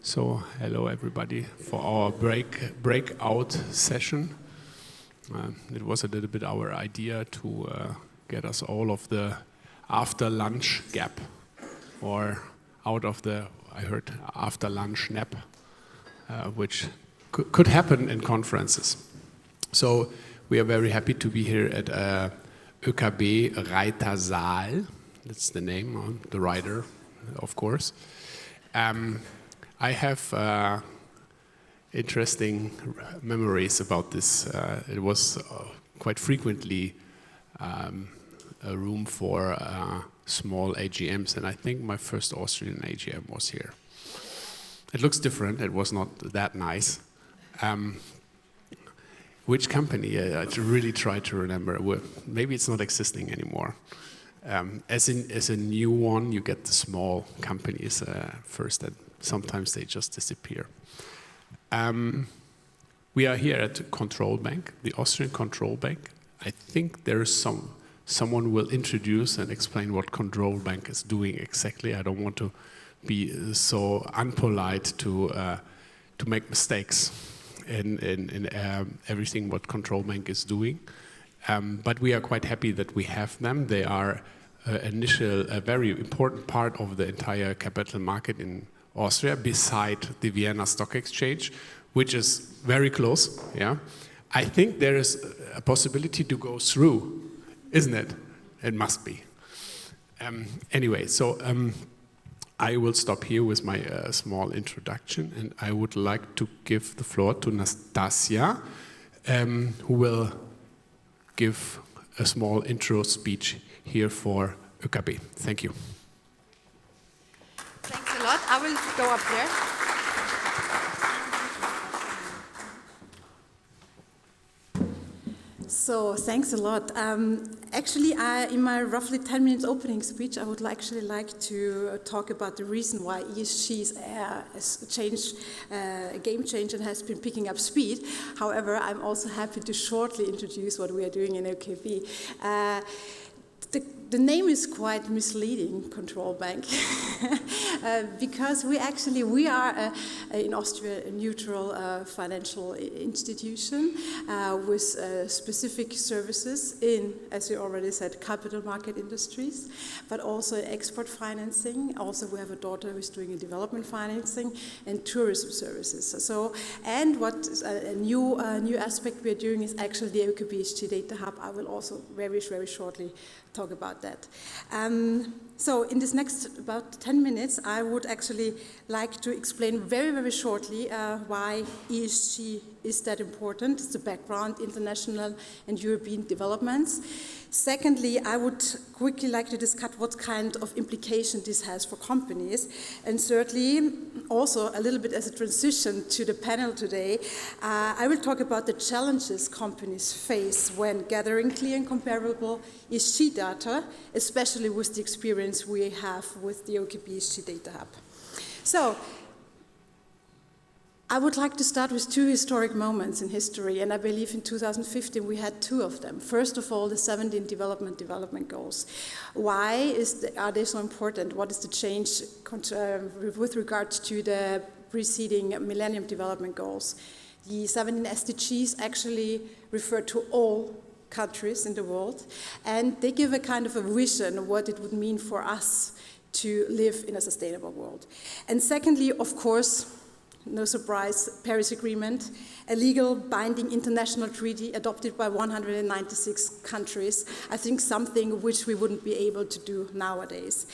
So, hello everybody for our breakout session. It was a little bit our idea to get us all of the after lunch gap, or out of the, I heard, after lunch nap, which could happen in conferences. So we are very happy to be here at OeKB Reitersaal. That's the name, the writer, of course. I have interesting memories about this. It was quite frequently a room for small AGMs, and I think my first Austrian AGM was here. It looks different. It was not that nice. Which company? I really try to remember. Maybe it's not existing anymore. As a new one, you get the small companies first, and sometimes they just disappear. We are here at Control Bank, the Austrian Control Bank. I think there's someone will introduce and explain what Control Bank is doing exactly. I don't want to be so unpolite to make mistakes in everything what Control Bank is doing. But we are quite happy that we have them. They are a very important part of the entire capital market in Austria, beside the Vienna Stock Exchange, which is very close. Yeah, I think there is a possibility to go through, isn't it? It must be. Anyway, so I will stop here with my small introduction, and I would like to give the floor to Nastassja, who will give a small intro speech here for OeKB. Thank you. Thanks a lot. I will go up there. So, thanks a lot. Actually, in my roughly 10 minutes opening speech, I would actually like to talk about the reason why ESG is a game changer and has been picking up speed. However, I'm also happy to shortly introduce what we are doing in OeKB. The name is quite misleading, Control Bank, because we are in Austria a neutral financial institution with specific services in, as you already said, capital market industries, but also export financing. Also, we have a daughter who's doing development financing and tourism services. So, and what a new aspect we are doing is actually the OeKB ECSDA Data Hub. I will also very shortly talk about that. So in this next about 10 minutes, I would actually like to explain very shortly why ESG is that important. It's the background, international and European developments. Secondly, I would quickly like to discuss what kind of implication this has for companies. And thirdly, also a little bit as a transition to the panel today, I will talk about the challenges companies face when gathering clear and comparable ESG data, especially with the experience we have with the OeKB ESG Data Hub. So, I would like to start with two historic moments in history, and I believe in 2015 we had two of them. First of all, the 17 development goals. Why are they so important? What is the change with regards to the preceding Millennium Development Goals? The 17 SDGs actually refer to all countries in the world, and they give a kind of a vision of what it would mean for us to live in a sustainable world. And secondly, of course, no surprise, Paris Agreement, a legal binding international treaty adopted by 196 countries. I think something which we wouldn't be able to do nowadays.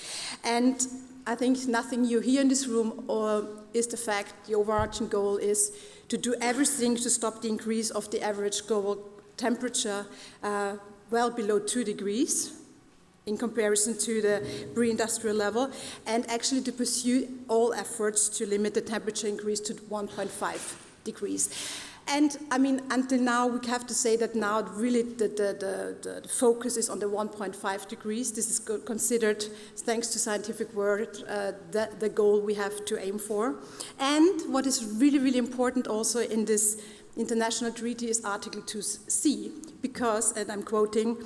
And I think nothing you hear in this room is the fact the overarching goal is to do everything to stop the increase of the average global temperature well below 2 degrees. In comparison to the pre-industrial level, and actually to pursue all efforts to limit the temperature increase to 1.5 degrees. And I mean, until now, we have to say that now really the focus is on the 1.5 degrees. This is considered, thanks to scientific word, the goal we have to aim for. And what is really important also in this international treaty is Article 2C, because, and I'm quoting,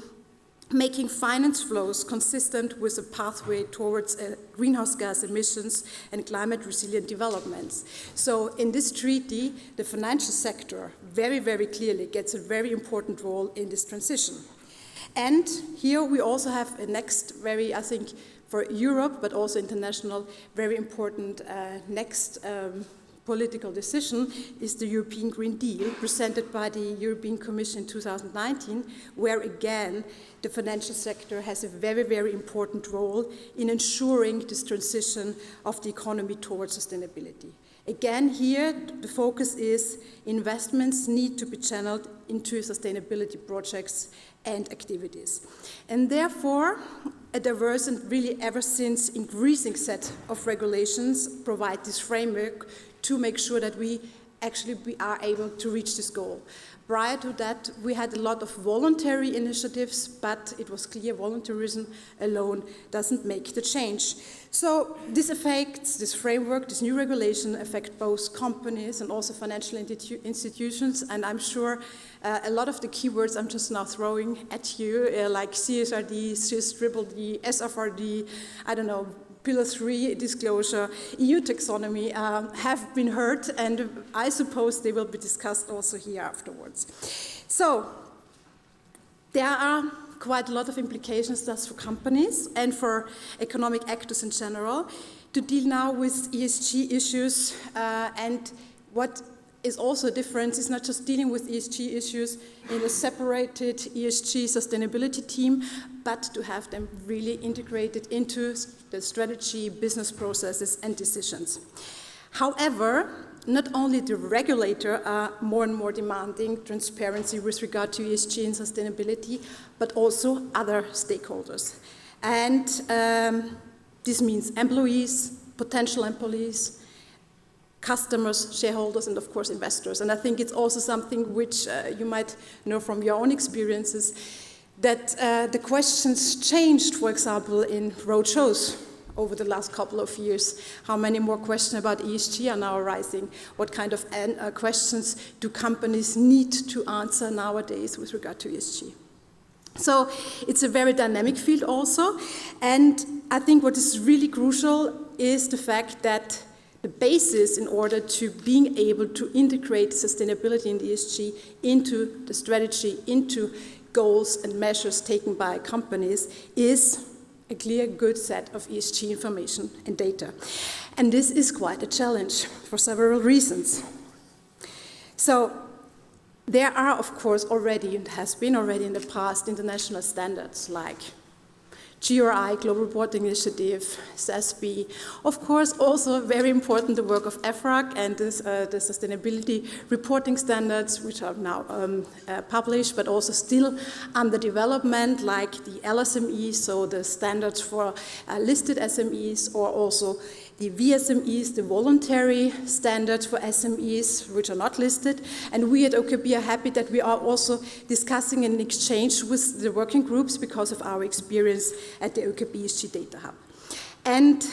making finance flows consistent with a pathway towards greenhouse gas emissions and climate resilient developments. So in this treaty, the financial sector very, very clearly gets a very important role in this transition. And here we also have a next very, I think, for Europe, but also international, very important next political decision is the European Green Deal, presented by the European Commission in 2019, where again, the financial sector has a very, very important role in ensuring this transition of the economy towards sustainability. Again, here, the focus is investments need to be channeled into sustainability projects and activities. And therefore, a diverse and really ever since increasing set of regulations provide this framework to make sure that we are able to reach this goal. Prior to that, we had a lot of voluntary initiatives, but it was clear voluntarism alone doesn't make the change. So this affects, this framework, this new regulation affect both companies and also financial institutions, and I'm sure a lot of the keywords I'm just now throwing at you, like CSRD, CSDD, SFRD, I don't know, Pillar 3 disclosure, EU taxonomy have been heard, and I suppose they will be discussed also here afterwards. So there are quite a lot of implications thus for companies and for economic actors in general to deal now with ESG issues, and what is also a difference is not just dealing with ESG issues in a separated ESG sustainability team, but to have them really integrated into the strategy, business processes, and decisions. However, not only the regulator are more and more demanding transparency with regard to ESG and sustainability, but also other stakeholders. And this means employees, potential employees, customers, shareholders, and of course investors. And I think it's also something which you might know from your own experiences, that the questions changed, for example, in roadshows over the last couple of years. How many more questions about ESG are now arising? What kind of questions do companies need to answer nowadays with regard to ESG? So it's a very dynamic field also, and I think what is really crucial is the fact that the basis in order to being able to integrate sustainability and ESG into the strategy, into goals and measures taken by companies is a clear, good set of ESG information and data. And this is quite a challenge for several reasons. So there are, of course, already, and has been already in the past, international standards like GRI, Global Reporting Initiative, SASB. Of course, also very important, the work of EFRAG and the sustainability reporting standards, which are now published, but also still under development, like the LSME, so the standards for listed SMEs, or also the VSMEs, the voluntary standards for SMEs, which are not listed. And we at OeKB are happy that we are also discussing an exchange with the working groups because of our experience at the OeKB ESG Data Hub. And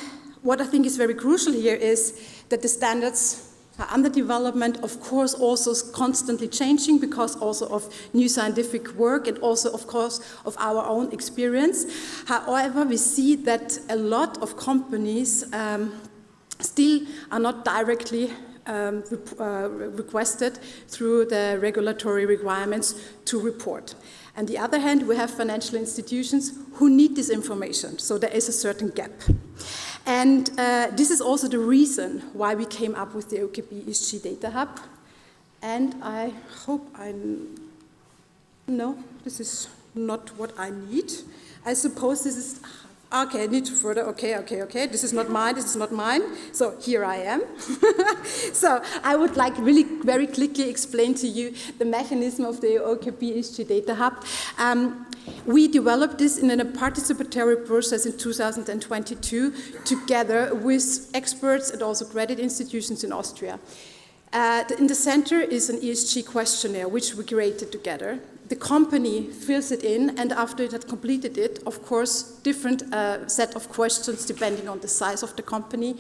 what I think is very crucial here is that the standards are under development, of course, also constantly changing because also of new scientific work and also, of course, of our own experience. However, we see that a lot of companies still are not directly requested through the regulatory requirements to report. On the other hand, we have financial institutions who need this information, so there is a certain gap. And this is also the reason why we came up with the OeKB ESG Data Hub. And I hope no, this is not what I need. I suppose this is, okay, I need to further, okay, this is not mine, so here I am. So I would like really very quickly explain to you the mechanism of the OeKB ESG Data Hub. We developed this in a participatory process in 2022 together with experts and also credit institutions in Austria. In the center is an ESG questionnaire which we created together. The company fills it in, and after it had completed it, of course, different set of questions depending on the size of the company.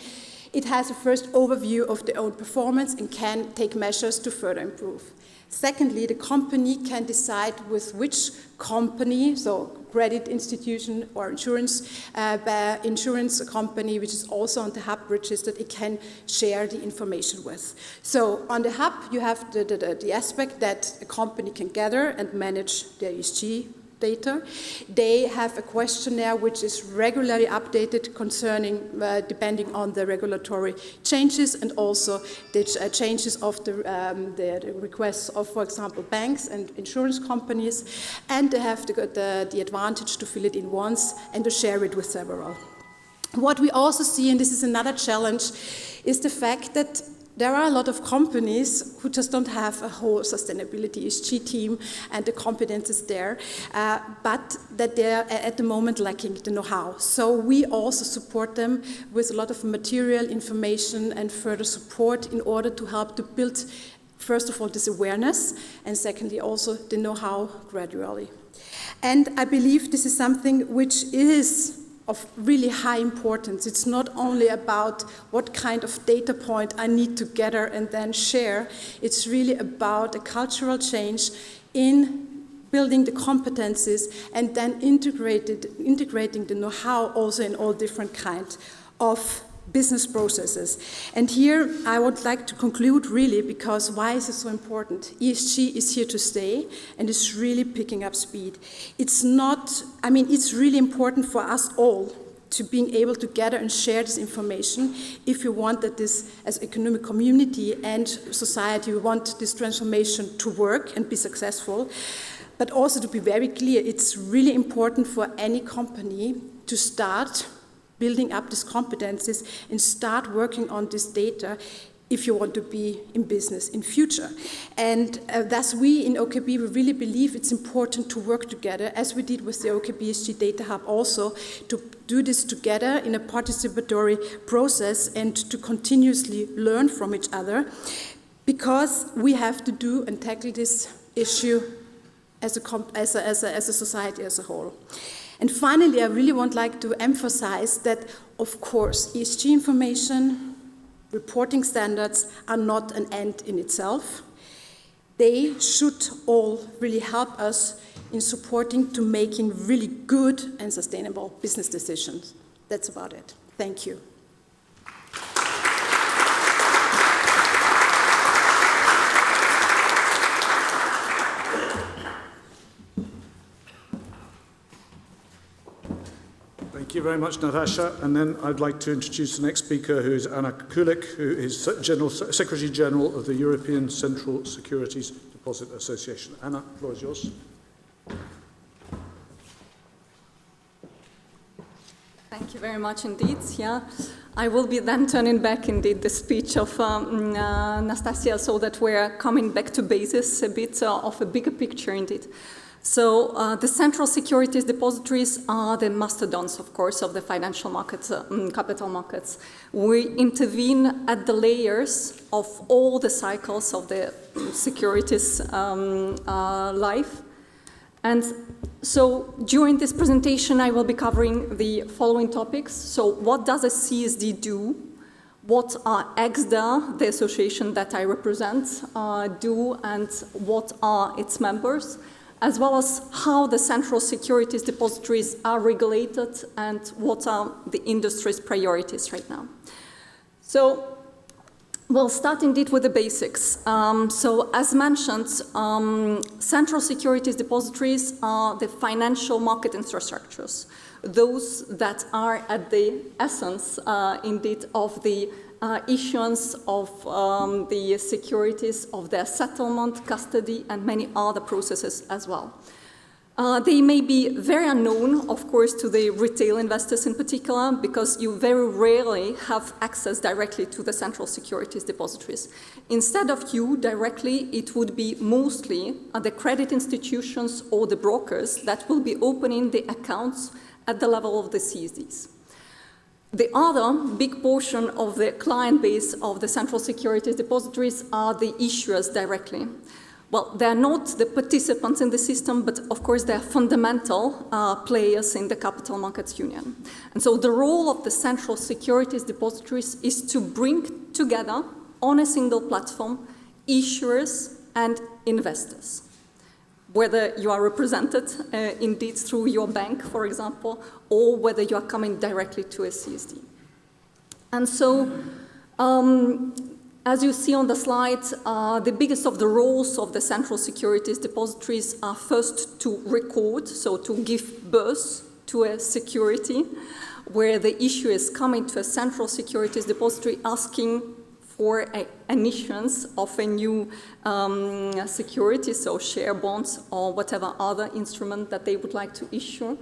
it has a first overview of their own performance and can take measures to further improve. Secondly, the company can decide with which company, so credit institution or insurance company, which is also on the hub registered, it can share the information with. So on the hub, you have the aspect that a company can gather and manage their ESG data. They have a questionnaire which is regularly updated concerning, depending on the regulatory changes and also the changes of the requests of, for example, banks and insurance companies. And they have the advantage to fill it in once and to share it with several. What we also see, and this is another challenge, is the fact that there are a lot of companies who just don't have a whole sustainability ESG team and the competences there, but that they're at the moment lacking the know-how. So we also support them with a lot of material, information and further support in order to help to build, first of all, this awareness, and secondly, also the know-how gradually. And I believe this is something which is of really high importance. It's not only about what kind of data point I need to gather and then share. It's really about a cultural change in building the competencies and then integrating the know-how also in all different kinds of business processes. And here I would like to conclude really, because why is it so important? ESG is here to stay and it's really picking up speed. It's not, I mean, it's really important for us all to being able to gather and share this information if you want that this, as economic community and society, we want this transformation to work and be successful. But also to be very clear, it's really important for any company to start building up these competencies and start working on this data if you want to be in business in future. And thus we in OeKB, we really believe it's important to work together, as we did with the OeKB ESG Data Hub also, to do this together in a participatory process and to continuously learn from each other, because we have to do and tackle this issue as a society as a whole. And finally, I really would like to emphasize that, of course, ESG information, reporting standards are not an end in itself. They should all really help us in supporting to making really good and sustainable business decisions. That's about it. Thank you. Thank you very much, Nastassja. And then I'd like to introduce the next speaker, who is Anna Kulik, who is Secretary General of the European Central Securities Deposit Association. Anna, the floor is yours. Thank you very much indeed. Yeah, I will be then turning back indeed the speech of Nastassja, so that we're coming back to basis a bit of a bigger picture indeed. So the central securities depositories are the mastodons, of course, of the financial markets, capital markets. We intervene at the layers of all the cycles of the securities life. And so during this presentation, I will be covering the following topics. So what does a CSD do? What are ECSDA, the association that I represent, do, and what are its members? As well as how the central securities depositories are regulated and what are the industry's priorities right now. So we'll start indeed with the basics. So as mentioned, central securities depositories are the financial market infrastructures, those that are at the essence indeed of the issuance of the securities, of their settlement, custody, and many other processes as well. They may be very unknown, of course, to the retail investors in particular, because you very rarely have access directly to the central securities depositories. Instead of you directly, it would be mostly the credit institutions or the brokers that will be opening the accounts at the level of the CSDs. The other big portion of the client base of the central securities depositories are the issuers directly. Well, they are not the participants in the system, but of course they are fundamental players in the Capital Markets Union. And so the role of the central securities depositories is to bring together on a single platform issuers and investors. Whether you are represented indeed through your bank, for example, or whether you are coming directly to a CSD. And so, as you see on the slide, the biggest of the roles of the central securities depositories are first to record, so to give birth to a security, where the issuer is coming to a central securities depository asking for an issuance of a new security, so share bonds or whatever other instrument that they would like to issue.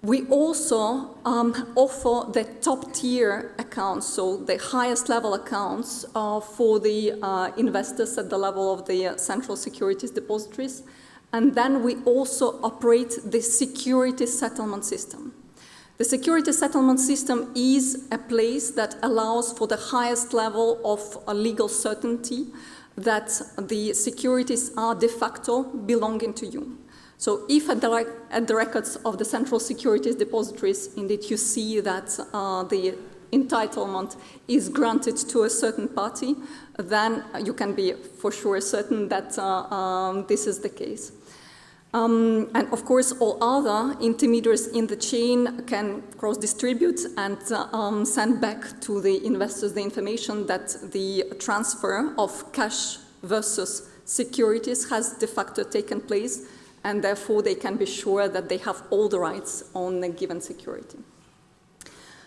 We also offer the top-tier accounts, so the highest level accounts for the investors at the level of the central securities depositories. And then we also operate the security settlement system. The security settlement system is a place that allows for the highest level of legal certainty that the securities are de facto belonging to you. So if at the records of the central securities depositories, indeed you see that the entitlement is granted to a certain party, then you can be for sure certain that this is the case. And of course, all other intermediaries in the chain can cross-distribute and send back to the investors the information that the transfer of cash versus securities has de facto taken place, and therefore they can be sure that they have all the rights on a given security.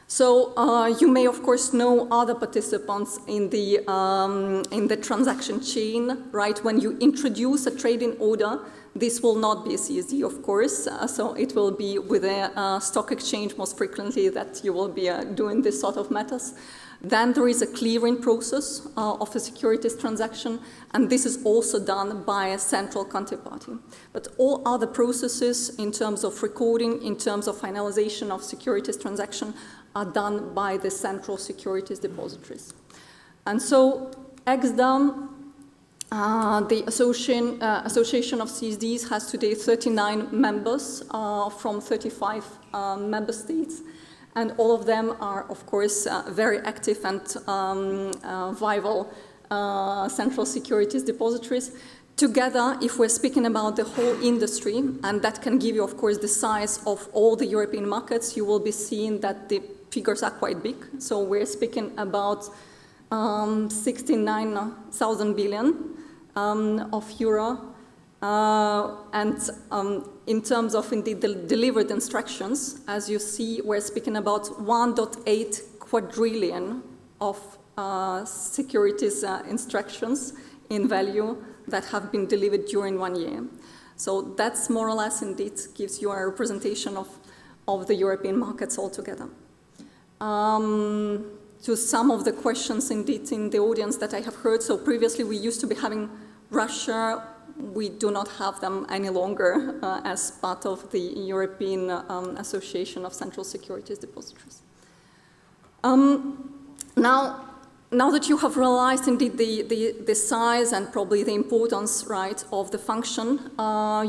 So you may, of course, know other participants in the transaction chain, right? When you introduce a trading order, this will not be a CSD, of course, so it will be with a stock exchange most frequently that you will be doing this sort of matters. Then there is a clearing process of a securities transaction, and this is also done by a central counterparty. But all other processes in terms of recording, in terms of finalization of securities transaction, are done by the central securities depositories. And so ECSDA, the Association of CSDs, has today 39 members from 35 member states, and all of them are, of course, very active and viable central securities depositories. Together, if we're speaking about the whole industry, and that can give you, of course, the size of all the European markets, you will be seeing that the figures are quite big. So we're speaking about 69,000 billion of euro. And in terms of indeed the delivered instructions, as you see, we're speaking about 1.8 quadrillion of securities instructions in value that have been delivered during 1 year. So that's more or less indeed gives you a representation of the European markets altogether. To some of the questions indeed in the audience that I have heard, so previously we used to be having Russia. We do not have them any longer as part of the European Association of Central Securities Depositories. Now that you have realized indeed the size and probably the importance, right, of the function,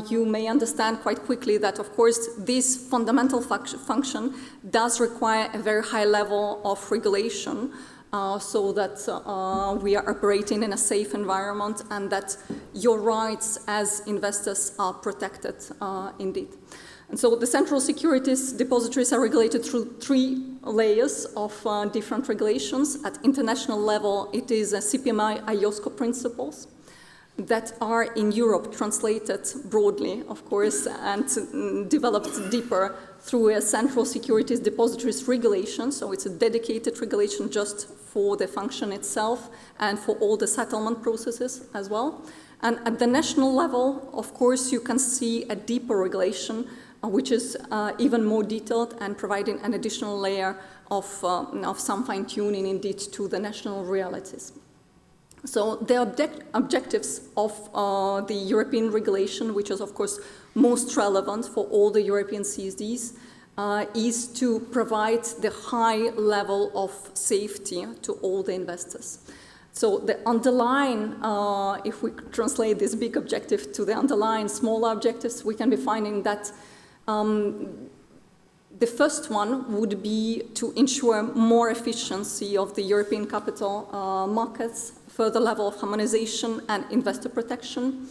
you may understand quite quickly that, of course, this fundamental function does require a very high level of regulation so that we are operating in a safe environment and that your rights as investors are protected indeed. And so the central securities depositories are regulated through 3 layers of different regulations. At international level, it is CPMI IOSCO principles that are in Europe translated broadly, of course, and developed deeper through a central securities depositories regulation. So it's a dedicated regulation just for the function itself and for all the settlement processes as well. And at the national level, of course, you can see a deeper regulation which is even more detailed and providing an additional layer of some fine-tuning indeed to the national realities. So the objectives of the European regulation, which is of course most relevant for all the European CSDs, is to provide the high level of safety to all the investors. So the underlying, if we translate this big objective to the underlying smaller objectives, we can be finding that the first one would be to ensure more efficiency of the European capital markets, further level of harmonization and investor protection.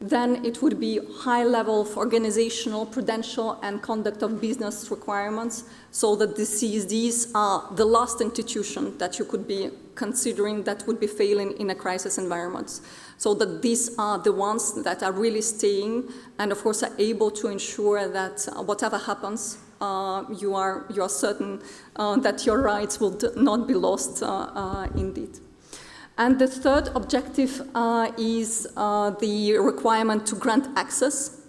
Then it would be high level of organizational, prudential, and conduct of business requirements, so that the CSDs are the last institution that you could be considering that would be failing in a crisis environment. So that these are the ones that are really staying and, of course, are able to ensure that whatever happens, you are certain that your rights will not be lost indeed. And the third objective is the requirement to grant access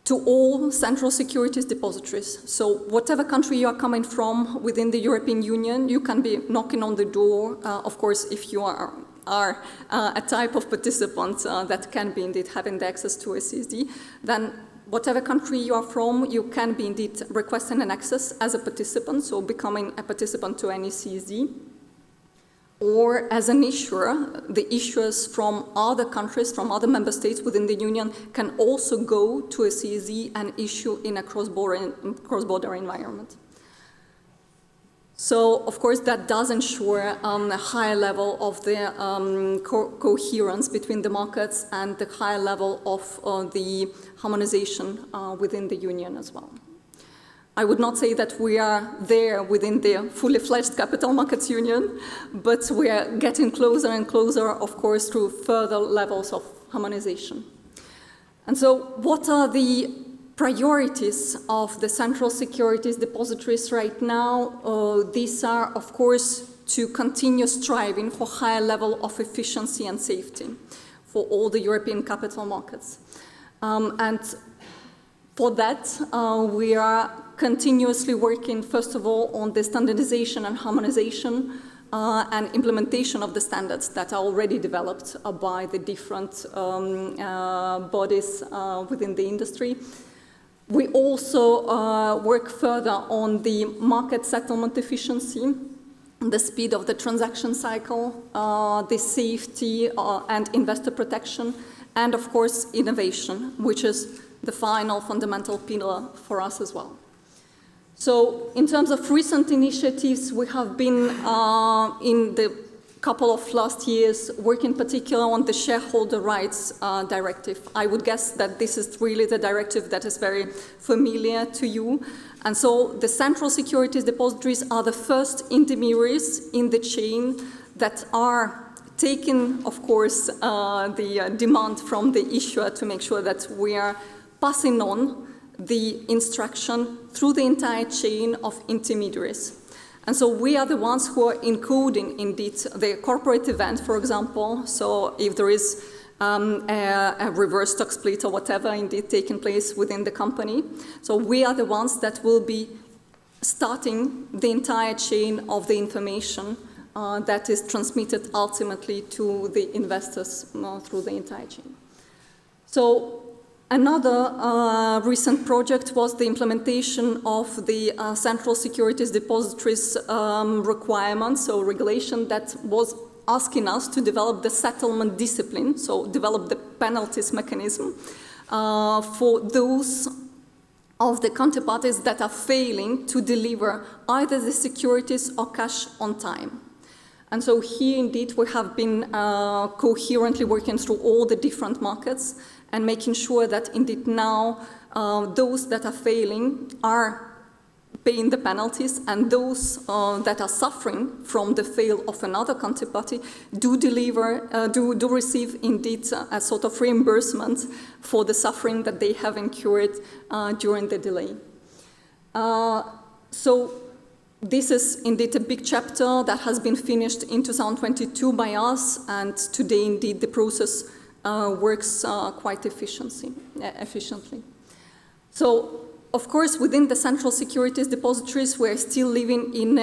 to all central securities depositories. So whatever country you are coming from within the European Union, you can be knocking on the door, of course, if you are a type of participant that can be indeed having the access to a CSD, then whatever country you are from, you can be indeed requesting an access as a participant, so becoming a participant to any CSD. Or as an issuer, the issuers from other countries, from other member states within the Union can also go to a CSD and issue in a cross-border environment. So, of course, that does ensure a high level of the coherence between the markets and the high level of the harmonization within the Union as well. I would not say that we are there within the fully fledged capital markets union, but we are getting closer and closer, of course, through further levels of harmonization. And so what are the priorities of the central securities depositories right now? These are, of course, to continue striving for higher level of efficiency and safety for all the European capital markets. And for that, we are continuously working, first of all, on the standardization and harmonization and implementation of the standards that are already developed by the different bodies within the industry. We also work further on the market settlement efficiency, the speed of the transaction cycle, the safety and investor protection, and of course innovation, which is the final fundamental pillar for us as well. So in terms of recent initiatives, we have been in the couple of last years working particularly on the shareholder rights directive. I would guess that this is really the directive that is very familiar to you. And so the central securities depositories are the first intermediaries in the chain that are taking, of course, the demand from the issuer to make sure that we are passing on the instruction through the entire chain of intermediaries. And so we are the ones who are encoding, indeed, the corporate event, for example. So if there is a reverse stock split or whatever indeed taking place within the company, so we are the ones that will be starting the entire chain of the information that is transmitted ultimately to the investors through the entire chain. So another recent project was the implementation of the central securities depositories requirements, so regulation that was asking us to develop the settlement discipline, so develop the penalties mechanism for those of the counterparties that are failing to deliver either the securities or cash on time. And so here, indeed, we have been coherently working through all the different markets and making sure that, indeed, now those that are failing are paying the penalties, and those that are suffering from the fail of another counterparty do receive, indeed, a sort of reimbursement for the suffering that they have incurred during the delay. So this is indeed a big chapter that has been finished in 2022 by us, and today, indeed, the process works quite efficiently. So, of course, within the central securities depositories, we're still living in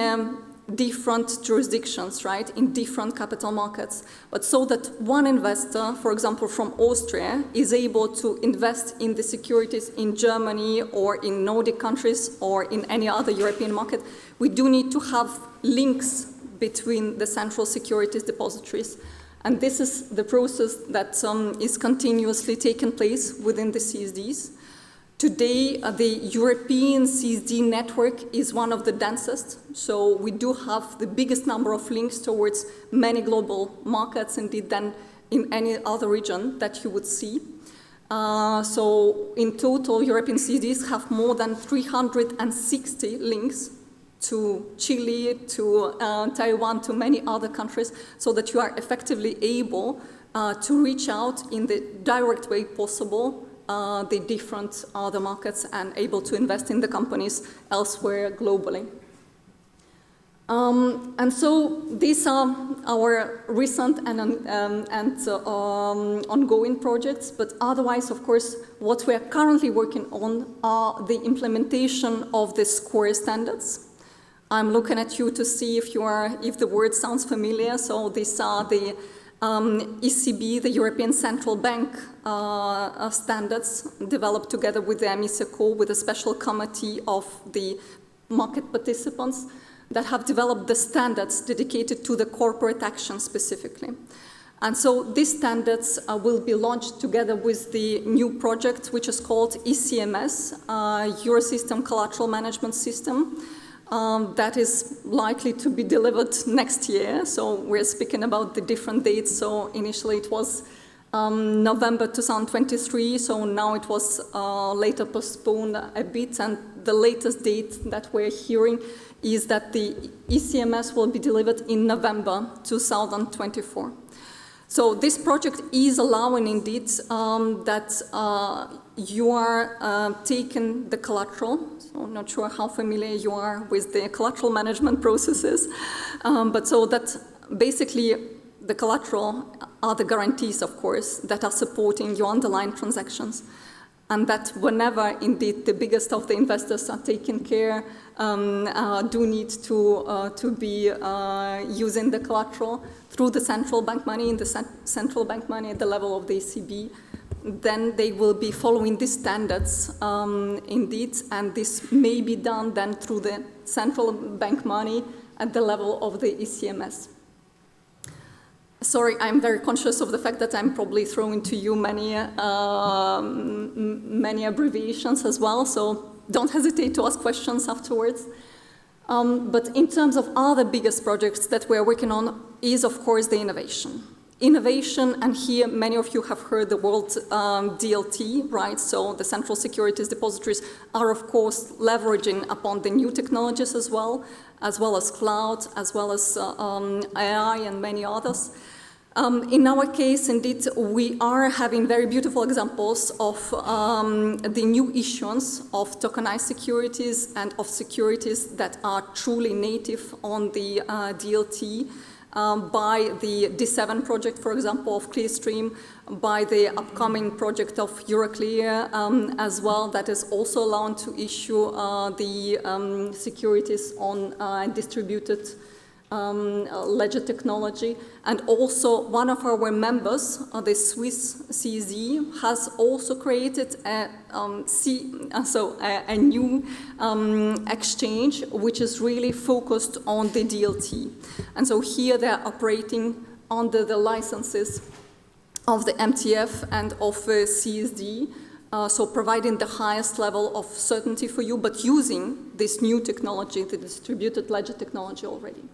different jurisdictions, right, in different capital markets. But so that one investor, for example, from Austria, is able to invest in the securities in Germany or in Nordic countries or in any other European market, we do need to have links between the central securities depositories. And this is the process that is continuously taking place within the CSDs. Today, the European CSD network is one of the densest, so we do have the biggest number of links towards many global markets, indeed, than in any other region that you would see. So in total, European CSDs have more than 360 links to Chile, to Taiwan, to many other countries, so that you are effectively able to reach out in the direct way possible the different other markets and able to invest in the companies elsewhere globally. And so these are our recent and ongoing projects, but otherwise, of course, what we are currently working on are the implementation of the SCORE standards. I'm looking at you to see if the word sounds familiar. So these are the ECB, the European Central Bank standards developed together with the MICECO, with a special committee of the market participants that have developed the standards dedicated to the corporate action specifically. And so these standards will be launched together with the new project, which is called ECMS, Eurosystem Collateral Management System. That is likely to be delivered next year. So we're speaking about the different dates. So initially it was November 2023. So now it was later postponed a bit. And the latest date that we're hearing is that the ECMS will be delivered in November 2024. So this project is allowing indeed that you are taking the collateral. So I'm not sure how familiar you are with the collateral management processes, but so that basically the collateral are the guarantees, of course, that are supporting your underlying transactions. And that whenever indeed the biggest of the investors are taking care, do need to be using the collateral through the central bank money, in the central bank money at the level of the ECB, then they will be following these standards indeed, and this may be done then through the central bank money at the level of the ECMS. Sorry, I'm very conscious of the fact that I'm probably throwing to you many abbreviations as well, so don't hesitate to ask questions afterwards. But in terms of other biggest projects that we're working on is, of course, the innovation. Innovation, and here many of you have heard the word DLT, right? So the central securities depositories are, of course, leveraging upon the new technologies as well as cloud, as well as AI and many others. In our case, indeed, we are having very beautiful examples of the new issuance of tokenized securities and of securities that are truly native on the DLT. By the D7 project, for example, of Clearstream, by the upcoming project of Euroclear as well, that is also allowed to issue the securities on distributed ledger technology. And also one of our members, the Swiss CSD, has also created a new exchange which is really focused on the DLT. And so here they're operating under the licenses of the MTF and of CSD, so providing the highest level of certainty for you, but using this new technology, the distributed ledger technology already.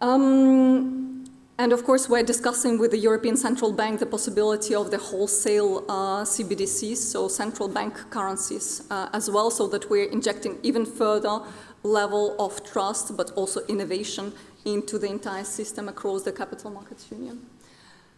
And of course, we're discussing with the European Central Bank the possibility of the wholesale CBDCs, so central bank currencies as well, so that we're injecting even further level of trust, but also innovation into the entire system across the Capital Markets Union.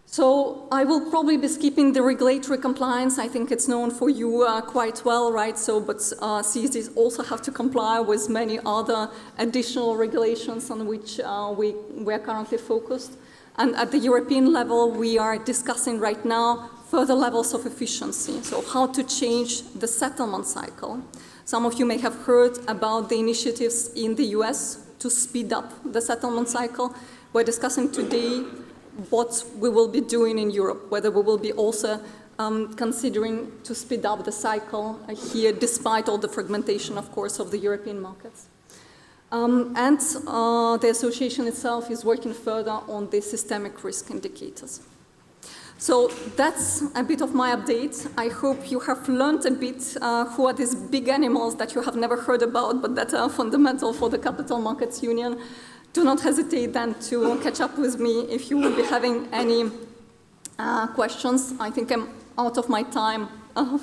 So I will probably be skipping the regulatory compliance. I think it's known for you quite well, right? So, but CSDs also have to comply with many other additional regulations on which we are currently focused. And at the European level, we are discussing right now further levels of efficiency. So how to change the settlement cycle. Some of you may have heard about the initiatives in the US to speed up the settlement cycle. We're discussing today what we will be doing in Europe, whether we will be also considering to speed up the cycle here, despite all the fragmentation, of course, of the European markets. And the association itself is working further on the systemic risk indicators. So that's a bit of my update. I hope you have learned a bit who are these big animals that you have never heard about, but that are fundamental for the Capital Markets Union. Do not hesitate then to catch up with me if you will be having any questions. I think I'm out of my time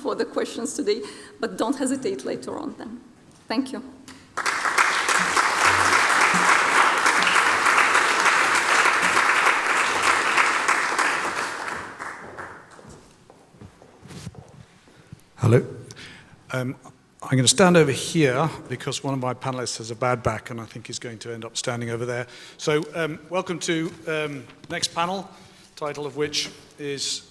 for the questions today, but don't hesitate later on then. Thank you. Hello. I'm going to stand over here because one of my panelists has a bad back and I think he's going to end up standing over there. So welcome to next panel, title of which is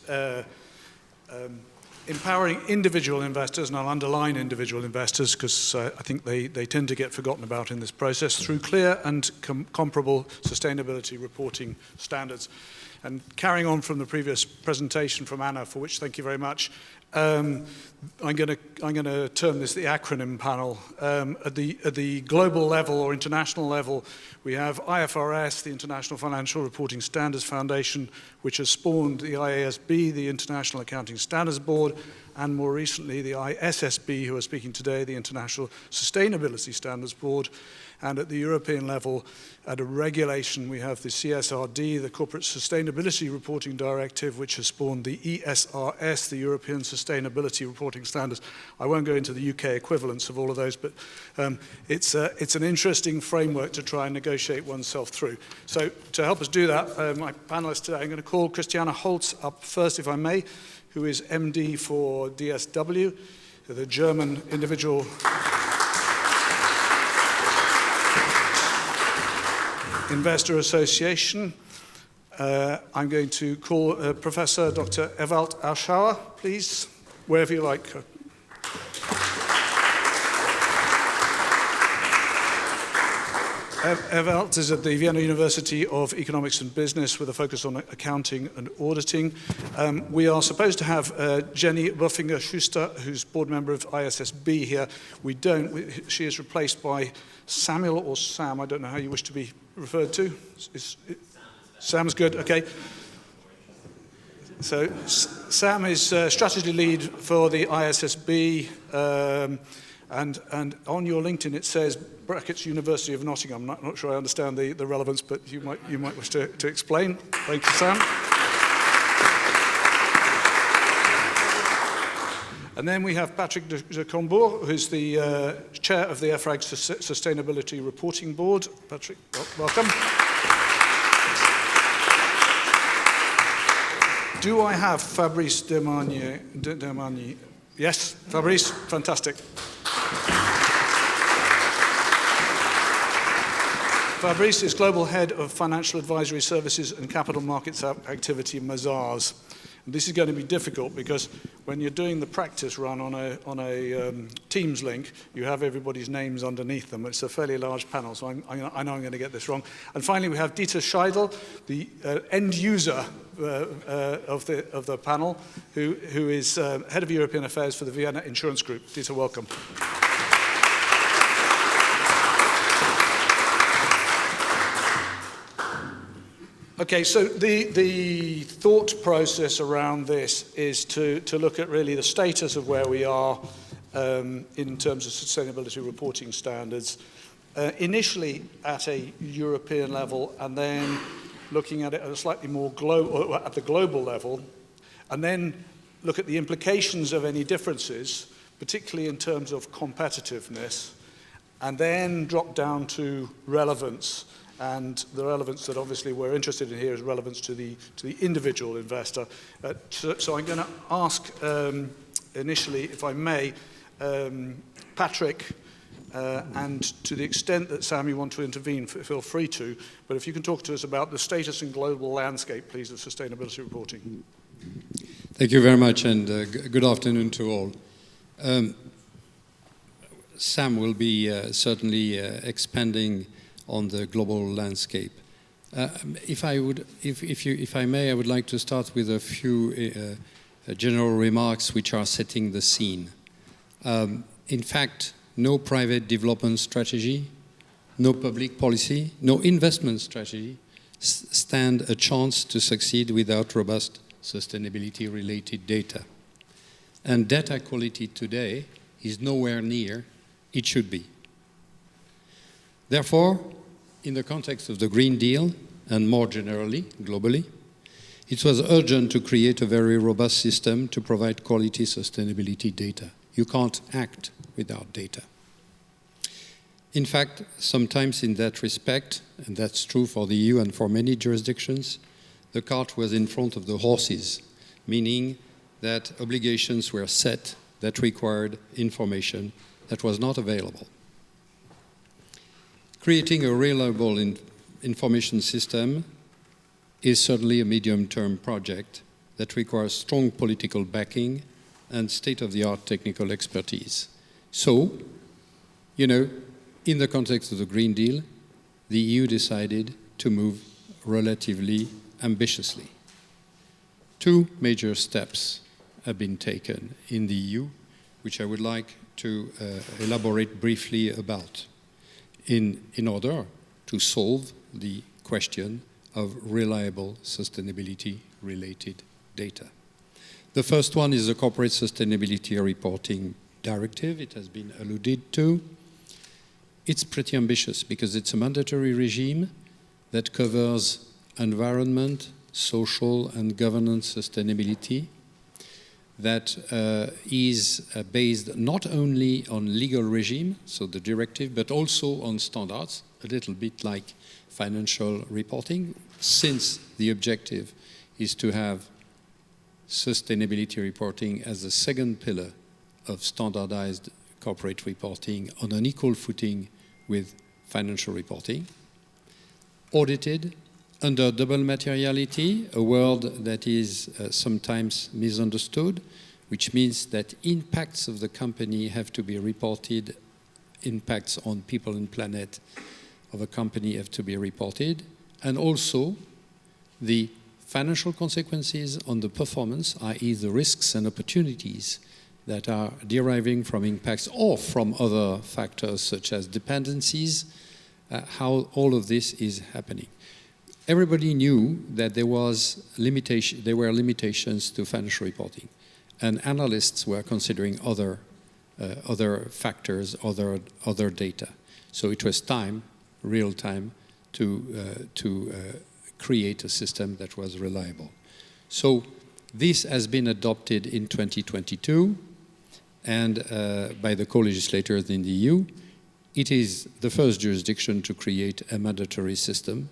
Empowering Individual Investors, and I'll underline individual investors because I think they tend to get forgotten about in this process, through clear and comparable sustainability reporting standards. And carrying on from the previous presentation from Anna, for which thank you very much, I'm going to term this the acronym panel. At the global level or international level, we have IFRS, the International Financial Reporting Standards Foundation, which has spawned the IASB, the International Accounting Standards Board, and more recently the ISSB, who are speaking today, the International Sustainability Standards Board. And at the European level, at a regulation, we have the CSRD, the Corporate Sustainability Reporting Directive, which has spawned the ESRS, the European Sustainability Reporting Standards. I won't go into the UK equivalents of all of those, but it's an interesting framework to try and negotiate oneself through. So to help us do that, my panelists today, I'm going to call Christiane Holz up first, if I may, who is MD for DSW, the German individual Investor Association. I'm going to call Professor Dr. Ewald Aschauer, please, wherever you like. Ewald is at the Vienna University of Economics and Business with a focus on accounting and auditing. We are supposed to have Jenny Wolfinger-Schuster, who's board member of ISSB here. We don't. She is replaced by Samuel or Sam. I don't know how you wish to be referred to. Sam's good, okay. So Sam is strategy lead for the ISSB, and on your LinkedIn it says brackets University of Nottingham. I'm not sure I understand the relevance, but you might wish to explain. Thank you, Sam. And then we have Patrick de Combourg, who's the chair of the EFRAG Sustainability Reporting Board. Patrick, welcome. Do I have Fabrice Demagny? Yes, Fabrice, fantastic. Fabrice is Global Head of Financial Advisory Services and Capital Markets Activity in Mazars. And this is going to be difficult because when you're doing the practice run on a Teams link, you have everybody's names underneath them. It's a fairly large panel, so I know I'm going to get this wrong. And finally, we have Dieter Scheidel, the end user of the panel, who is Head of European Affairs for the Vienna Insurance Group. Dieter, welcome. Okay, so the thought process around this is to look at really the status of where we are in terms of sustainability reporting standards, initially at a European level, and then looking at it at a slightly more at the global level, and then look at the implications of any differences, particularly in terms of competitiveness, and then drop down to relevance. And the relevance that obviously we're interested in here is relevance to the individual investor. So I'm going to ask initially, if I may, Patrick, and to the extent that Sam, you want to intervene, feel free to, but if you can talk to us about the status and global landscape, please, of sustainability reporting. Thank you very much, and good afternoon to all. Sam will be certainly expanding on the global landscape. If I may, I would like to start with a few general remarks which are setting the scene. In fact, no private development strategy, no public policy, no investment strategy stand a chance to succeed without robust sustainability-related data. And data quality today is nowhere near it should be. Therefore, in the context of the Green Deal, and more generally, globally, it was urgent to create a very robust system to provide quality sustainability data. You can't act without data. In fact, sometimes in that respect, and that's true for the EU and for many jurisdictions, the cart was in front of the horses, meaning that obligations were set that required information that was not available. Creating a reliable information system is certainly a medium-term project that requires strong political backing and state-of-the-art technical expertise. So, you know, in the context of the Green Deal, the EU decided to move relatively ambitiously. Two major steps have been taken in the EU, which I would like to elaborate briefly about in order to solve the question of reliable sustainability-related data. The first one is the Corporate Sustainability Reporting Directive. It has been alluded to. It's pretty ambitious because it's a mandatory regime that covers environment, social and governance sustainability, that is based not only on legal regime, so the directive, but also on standards, a little bit like financial reporting, since the objective is to have sustainability reporting as the second pillar of standardized corporate reporting on an equal footing with financial reporting. Audited under double materiality, a word that is sometimes misunderstood, which means that impacts of the company have to be reported, impacts on people and planet of a company have to be reported, and also the financial consequences on the performance, i.e. the risks and opportunities that are deriving from impacts or from other factors such as dependencies, how all of this is happening. Everybody knew that there were limitations to financial reporting, and analysts were considering other factors, other data. So it was time, real time, to create a system that was reliable. So this has been adopted in 2022, and by the co-legislators in the EU. It is the first jurisdiction to create a mandatory system,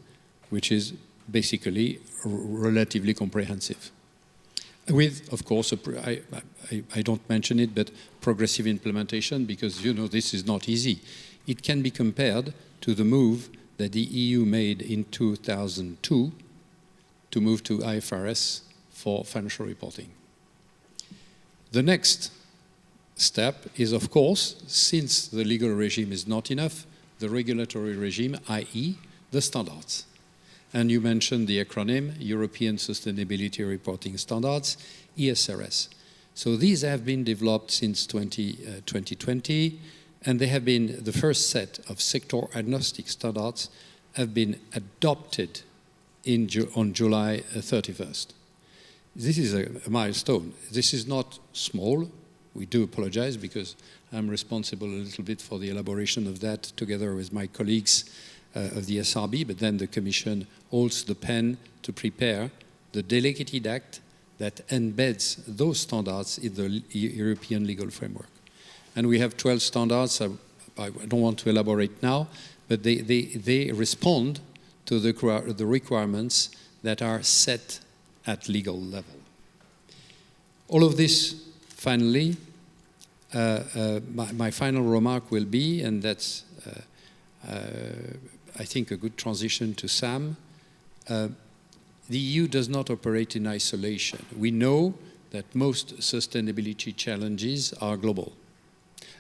which is basically relatively comprehensive. With, of course, I don't mention it, but progressive implementation, because, you know, this is not easy. It can be compared to the move that the EU made in 2002 to move to IFRS for financial reporting. The next step is, of course, since the legal regime is not enough, the regulatory regime, i.e. the standards. And you mentioned the acronym, European Sustainability Reporting Standards, ESRS. So these have been developed since 2020, and they have been, the first set of sector-agnostic standards have been adopted on July 31st. This is a milestone. This is not small. We do apologize because I'm responsible a little bit for the elaboration of that together with my colleagues of the SRB, but then the Commission holds the pen to prepare the delegated act that embeds those standards in the European legal framework. And we have 12 standards. I don't want to elaborate now, but they respond to the requirements that are set at legal level. All of this, finally, my final remark will be, and that's, I think, a good transition to Sam. The EU does not operate in isolation. We know that most sustainability challenges are global,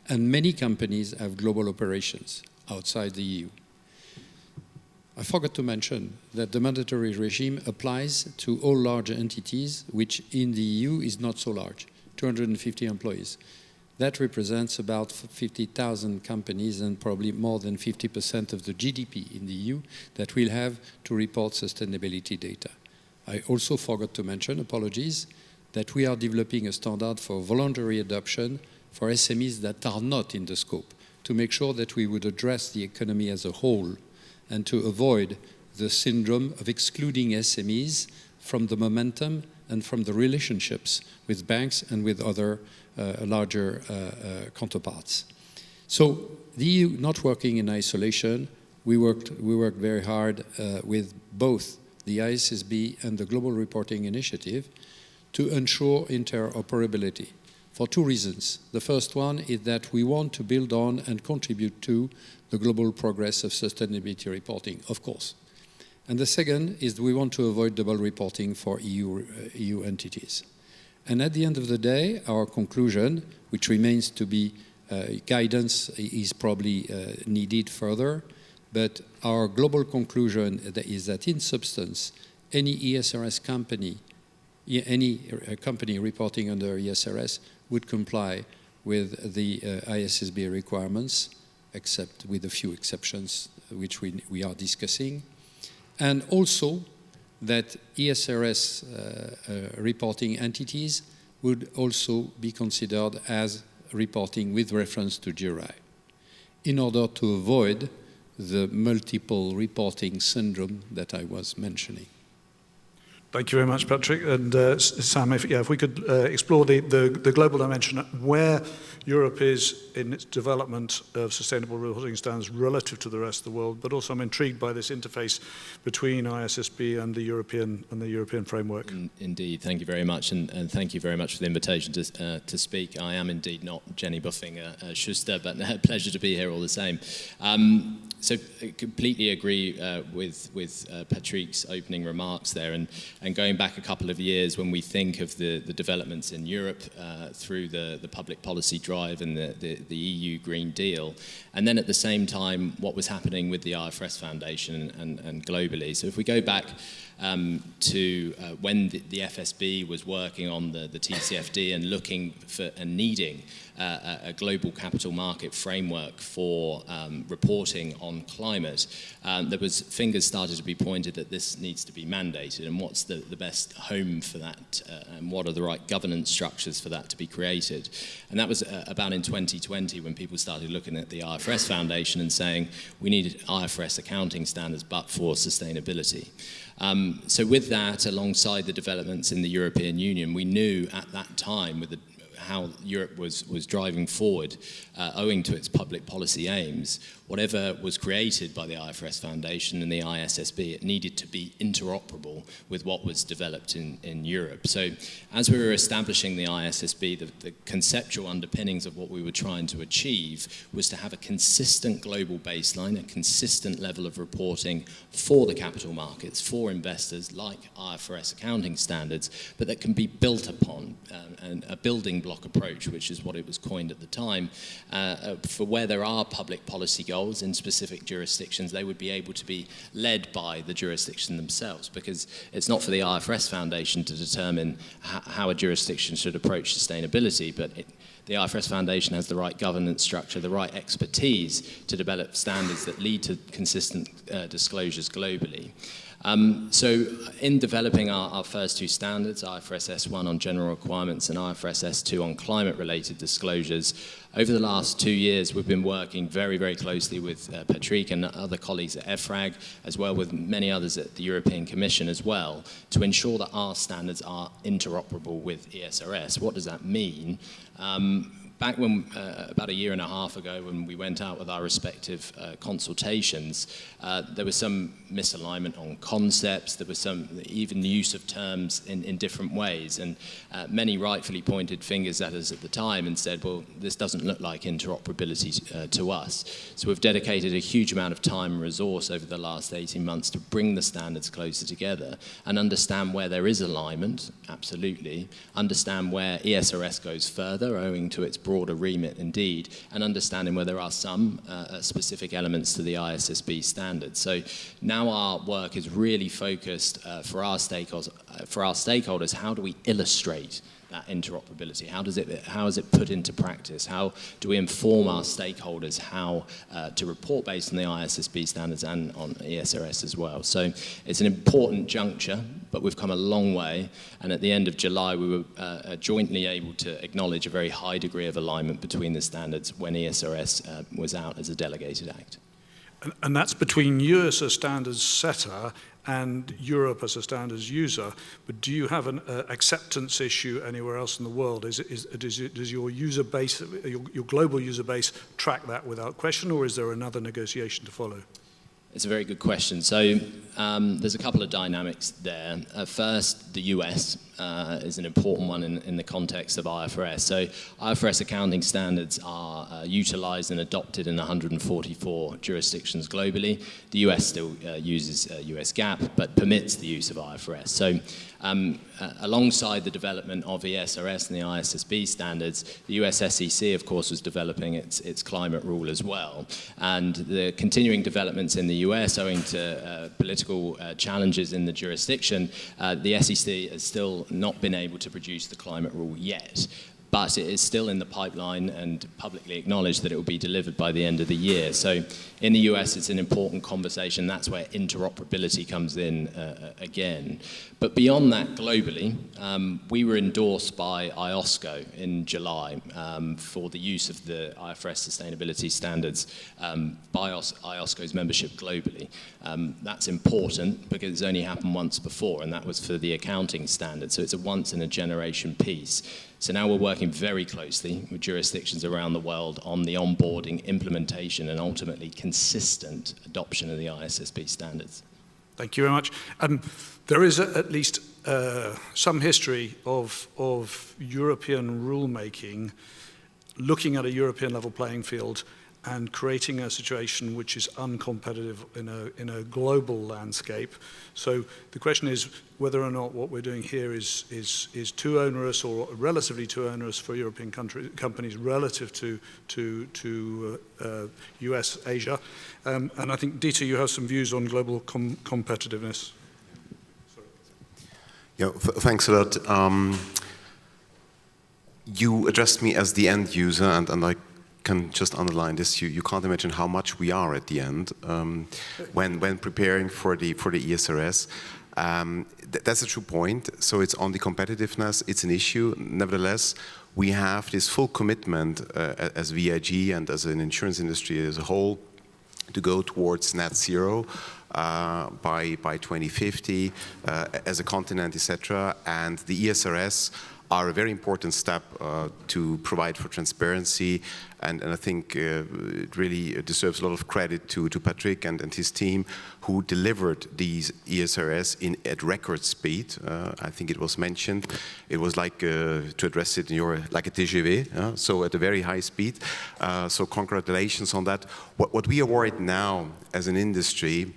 and many companies have global operations outside the EU. I forgot to mention that the mandatory regime applies to all large entities, which in the EU is not so large, 250 employees. that represents about 50,000 companies and probably more than 50% of the GDP in the EU that will have to report sustainability data. I also forgot to mention, apologies, that we are developing a standard for voluntary adoption for SMEs that are not in the scope, to make sure that we would address the economy as a whole and to avoid the syndrome of excluding SMEs from the momentum and from the relationships with banks and with other larger counterparts. So the EU not working in isolation, we worked very hard with both the ISSB and the Global Reporting Initiative to ensure interoperability for two reasons. The first one is that we want to build on and contribute to the global progress of sustainability reporting, of course. And the second is we want to avoid double reporting for EU entities. And at the end of the day, our conclusion, which remains to be guidance is probably needed further, but our global conclusion is that in substance, any ESRS company, any company reporting under ESRS would comply with the ISSB requirements, except with a few exceptions which we are discussing. And also that ESRS reporting entities would also be considered as reporting with reference to GRI, in order to avoid the multiple reporting syndrome that I was mentioning. Thank you very much, Patrick. And Sam, if we could explore the global dimension, where Europe is in its development of sustainable reporting standards relative to the rest of the world, but also I'm intrigued by this interface between ISSB and the European framework. Indeed, thank you very much, and thank you very much for the invitation to speak. I am indeed not Jenny Buffinger-Schuster, but a pleasure to be here all the same. So I completely agree with Patrick's opening remarks there, and going back a couple of years when we think of the developments in Europe through the public policy drive and the EU Green Deal, and then at the same time what was happening with the IFRS Foundation and globally. So if we go back to when the FSB was working on the TCFD and looking for and needing a global capital market framework for reporting on climate, there was fingers started to be pointed that this needs to be mandated, and what's the best home for that, and what are the right governance structures for that to be created. And that was about in 2020 when people started looking at the IFRS Foundation and saying we needed IFRS accounting standards but for sustainability. So with that, alongside the developments in the European Union, we knew at that time with how Europe was driving forward, owing to its public policy aims, whatever was created by the IFRS Foundation and the ISSB, it needed to be interoperable with what was developed in Europe. So as we were establishing the ISSB, the conceptual underpinnings of what we were trying to achieve was to have a consistent global baseline, a consistent level of reporting for the capital markets, for investors, like IFRS accounting standards, but that can be built upon, and a building block approach, which is what it was coined at the time, for where there are public policy goals in specific jurisdictions, they would be able to be led by the jurisdiction themselves, because it's not for the IFRS Foundation to determine how a jurisdiction should approach sustainability, but the IFRS Foundation has the right governance structure, the right expertise to develop standards that lead to consistent disclosures globally. So in developing our first two standards, IFRS S1 on general requirements and IFRS S2 on climate-related disclosures, over the last 2 years we've been working very, very closely with Patrick and other colleagues at EFRAG, as well with many others at the European Commission as well, to ensure that our standards are interoperable with ESRS. What does that mean? Back when, about a year and a half ago, when we went out with our respective consultations, there was some misalignment on concepts, there was some even use of terms in different ways, and many rightfully pointed fingers at us at the time and said, well, this doesn't look like interoperability to us. So we've dedicated a huge amount of time and resource over the last 18 months to bring the standards closer together and understand where there is alignment, absolutely, understand where ESRS goes further, owing to its broader remit indeed, and understanding where there are some specific elements to the ISSB standards. So now our work is really focused for our stakeholders for our stakeholders, how do we illustrate that interoperability? How is it put into practice? How do we inform our stakeholders how to report based on the ISSB standards and on ESRS as well? So it's an important juncture, but we've come a long way. And at the end of July, we were jointly able to acknowledge a very high degree of alignment between the standards when ESRS was out as a delegated act. And that's between you as a standards setter and Europe as a standards user. But do you have an acceptance issue anywhere else in the world? Does your user base, your global user base, track that without question, or is there another negotiation to follow? It's a very good question. So there's a couple of dynamics there. First, the US is an important one in the context of IFRS. So IFRS accounting standards are utilized and adopted in 144 jurisdictions globally. The US still uses US GAAP, but permits the use of IFRS. So alongside the development of ESRS and the ISSB standards, the US SEC, of course, was developing its climate rule as well. And the continuing developments in the US, owing to political challenges in the jurisdiction, the SEC has still not been able to produce the climate rule yet. But it is still in the pipeline and publicly acknowledged that it will be delivered by the end of the year. So in the US, it's an important conversation. That's where interoperability comes in again. But beyond that, globally, we were endorsed by IOSCO in July for the use of the IFRS sustainability standards by IOSCO's membership globally. That's important because it's only happened once before, and that was for the accounting standards. So it's a once-in-a-generation piece. So now we're working very closely with jurisdictions around the world on the onboarding, implementation, and ultimately consistent adoption of the ISSB standards. Thank you very much. There is at least some history of European rulemaking looking at a European level playing field and creating a situation which is uncompetitive in a global landscape. So the question is whether or not what we're doing here is too onerous or relatively too onerous for European companies relative to US, Asia. And I think, Dieter, you have some views on global competitiveness. Yeah, thanks a lot. You addressed me as the end user, and I can just underline this. You can't imagine how much we are at the end when preparing for the ESRS. That's a true point. So it's on the competitiveness. It's an issue. Nevertheless, we have this full commitment as VIG and as an insurance industry as a whole to go towards net zero by 2050 as a continent, etc. And the ESRS are a very important step to provide for transparency, and I think it really deserves a lot of credit to Patrick and his team who delivered these ESRS at record speed. I think it was mentioned. It was like, to address it in like a TGV, so at a very high speed. So congratulations on that. What we are worried now as an industry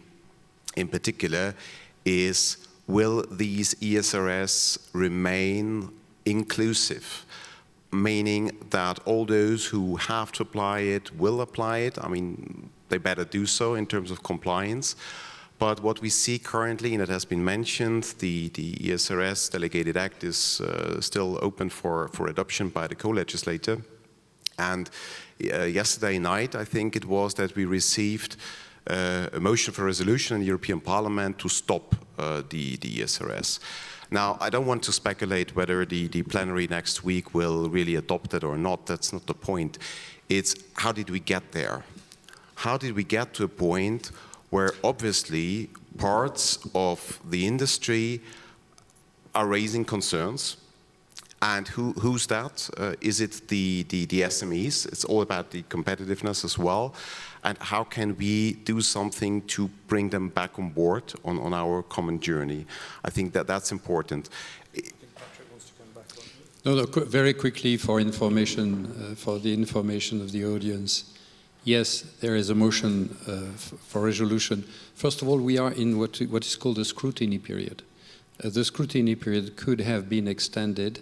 in particular is, will these ESRS remain inclusive, meaning that all those who have to apply it will apply it. I mean, they better do so in terms of compliance. But what we see currently, and it has been mentioned, the ESRS Delegated Act is still open for adoption by the co-legislator. And yesterday night, I think it was, that we received a motion for resolution in the European Parliament to stop the ESRS. Now, I don't want to speculate whether the plenary next week will really adopt it or not. That's not the point. It's how did we get there? How did we get to a point where obviously parts of the industry are raising concerns? And who's that? Is it the SMEs? It's all about the competitiveness as well. And how can we do something to bring them back on board on our common journey? I think that's important. Patrick wants to come back on it. No, very quickly for information, for the information of the audience. Yes, there is a motion for resolution. First of all, we are in what is called a scrutiny period. The scrutiny period could have been extended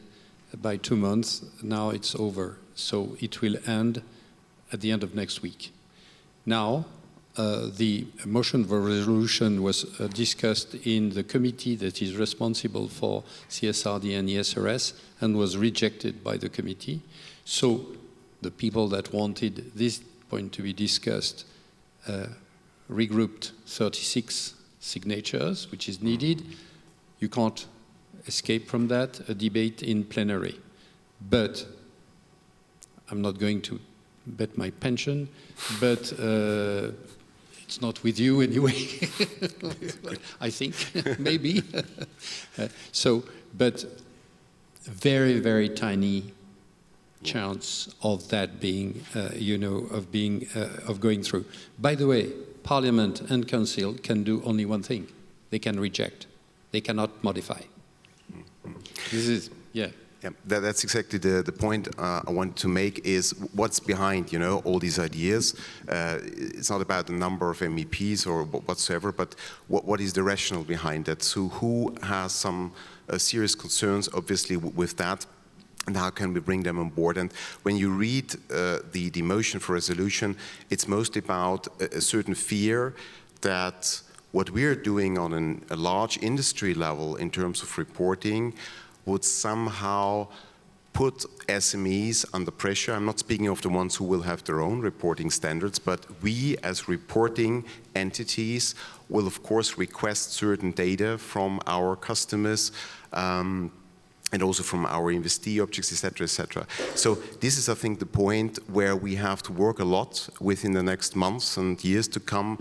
by 2 months. Now it's over. So it will end at the end of next week. Now, the motion for resolution was discussed in the committee that is responsible for CSRD and ESRS and was rejected by the committee. So the people that wanted this point to be discussed regrouped 36 signatures, which is needed. You can't escape from that, a debate in plenary. But I'm not going to bet my pension, but it's not with you anyway, I think, maybe. But very, very tiny chance of that being, of going through. By the way, Parliament and Council can do only one thing. They can reject. They cannot modify. This is, yeah. Yeah, that's exactly the point I want to make is what's behind, all these ideas. It's not about the number of MEPs or whatsoever, but what is the rationale behind that? So who has some serious concerns, obviously, with that? And how can we bring them on board? And when you read the motion for resolution, it's mostly about a certain fear that what we're doing on a large industry level in terms of reporting would somehow put SMEs under pressure. I'm not speaking of the ones who will have their own reporting standards, but we as reporting entities will of course request certain data from our customers and also from our investee objects, etc., etc. So this is, I think, the point where we have to work a lot within the next months and years to come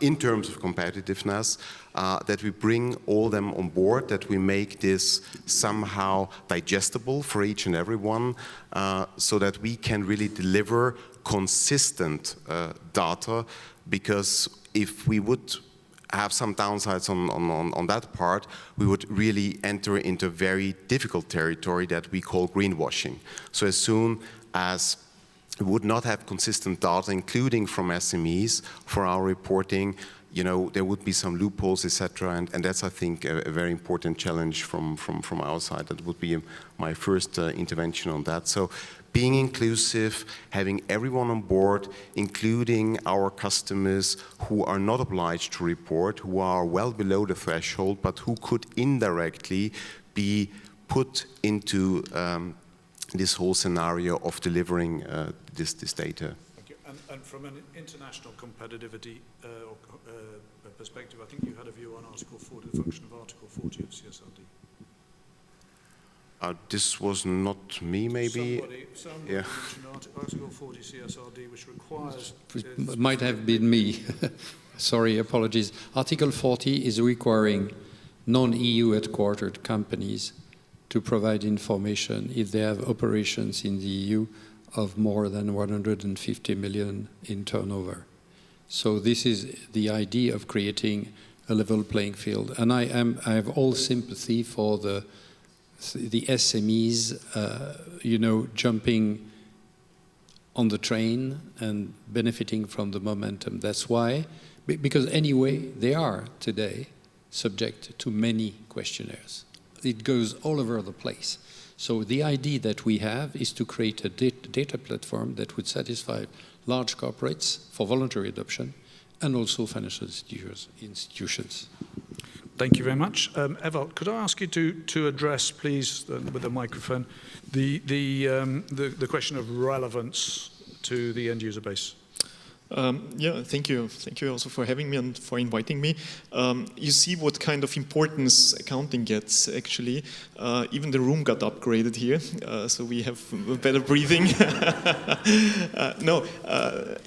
in terms of competitiveness, that we bring all them on board, that we make this somehow digestible for each and every one, so that we can really deliver consistent data, because if we would have some downsides on that part, we would really enter into very difficult territory that we call greenwashing. So as soon as we would not have consistent data, including from SMEs, for our reporting, there would be some loopholes, etc. And that's, I think, a very important challenge from our side. That would be my first intervention on that. So being inclusive, having everyone on board, including our customers who are not obliged to report, who are well below the threshold, but who could indirectly be put into this whole scenario of delivering this data. Thank you. And from an international competitivity perspective, I think you had a view on Article 40, the function of Article 40 of CSRD. This was not me, maybe. Somebody mentioned Article 40 CSRD, which requires... It might have been me. Sorry, apologies. Article 40 is requiring non-EU headquartered companies to provide information if they have operations in the EU of more than 150 million in turnover. So this is the idea of creating a level playing field. And I have all sympathy for the SMEs, jumping on the train and benefiting from the momentum. That's why, because anyway, they are today subject to many questionnaires. It goes all over the place. So the idea that we have is to create a data platform that would satisfy large corporates for voluntary adoption and also financial institutions. Thank you very much. Ewald, could I ask you to address, please, with the microphone, the question of relevance to the end user base? Yeah, thank you. Thank you also for having me and for inviting me. You see what kind of importance accounting gets, actually. Even the room got upgraded here, so we have better breathing.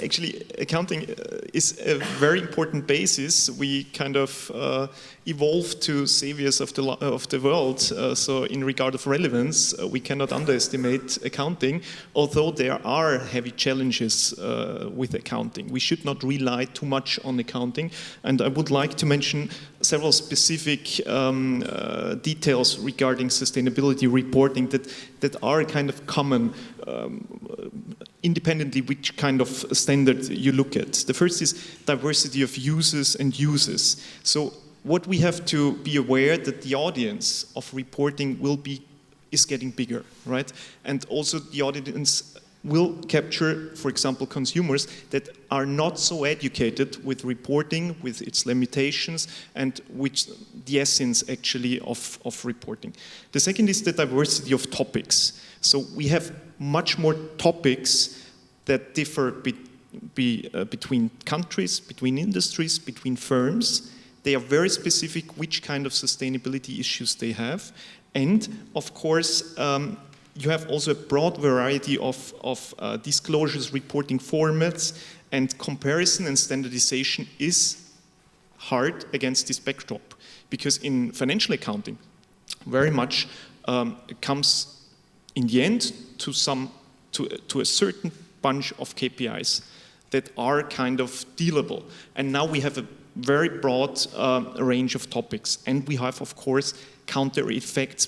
Actually, accounting is a very important basis. We kind of evolved to saviors of the world. So in regard of relevance, we cannot underestimate accounting, although there are heavy challenges with accounting. We should not rely too much on accounting, and I would like to mention several specific details regarding sustainability reporting that are kind of common independently which kind of standard you look at. The first is diversity of users and uses. So what we have to be aware that the audience of reporting is getting bigger, right? And also the audience will capture, for example, consumers that are not so educated with reporting, with its limitations, and with the essence actually of reporting. The second is the diversity of topics. So we have much more topics that differ between countries, between industries, between firms. They are very specific which kind of sustainability issues they have. And of course, you have also a broad variety of disclosures, reporting formats, and comparison and standardization is hard against this backdrop. Because in financial accounting, very much comes in the end to a certain bunch of KPIs that are kind of dealable. And now we have a very broad range of topics. And we have, of course, counter effects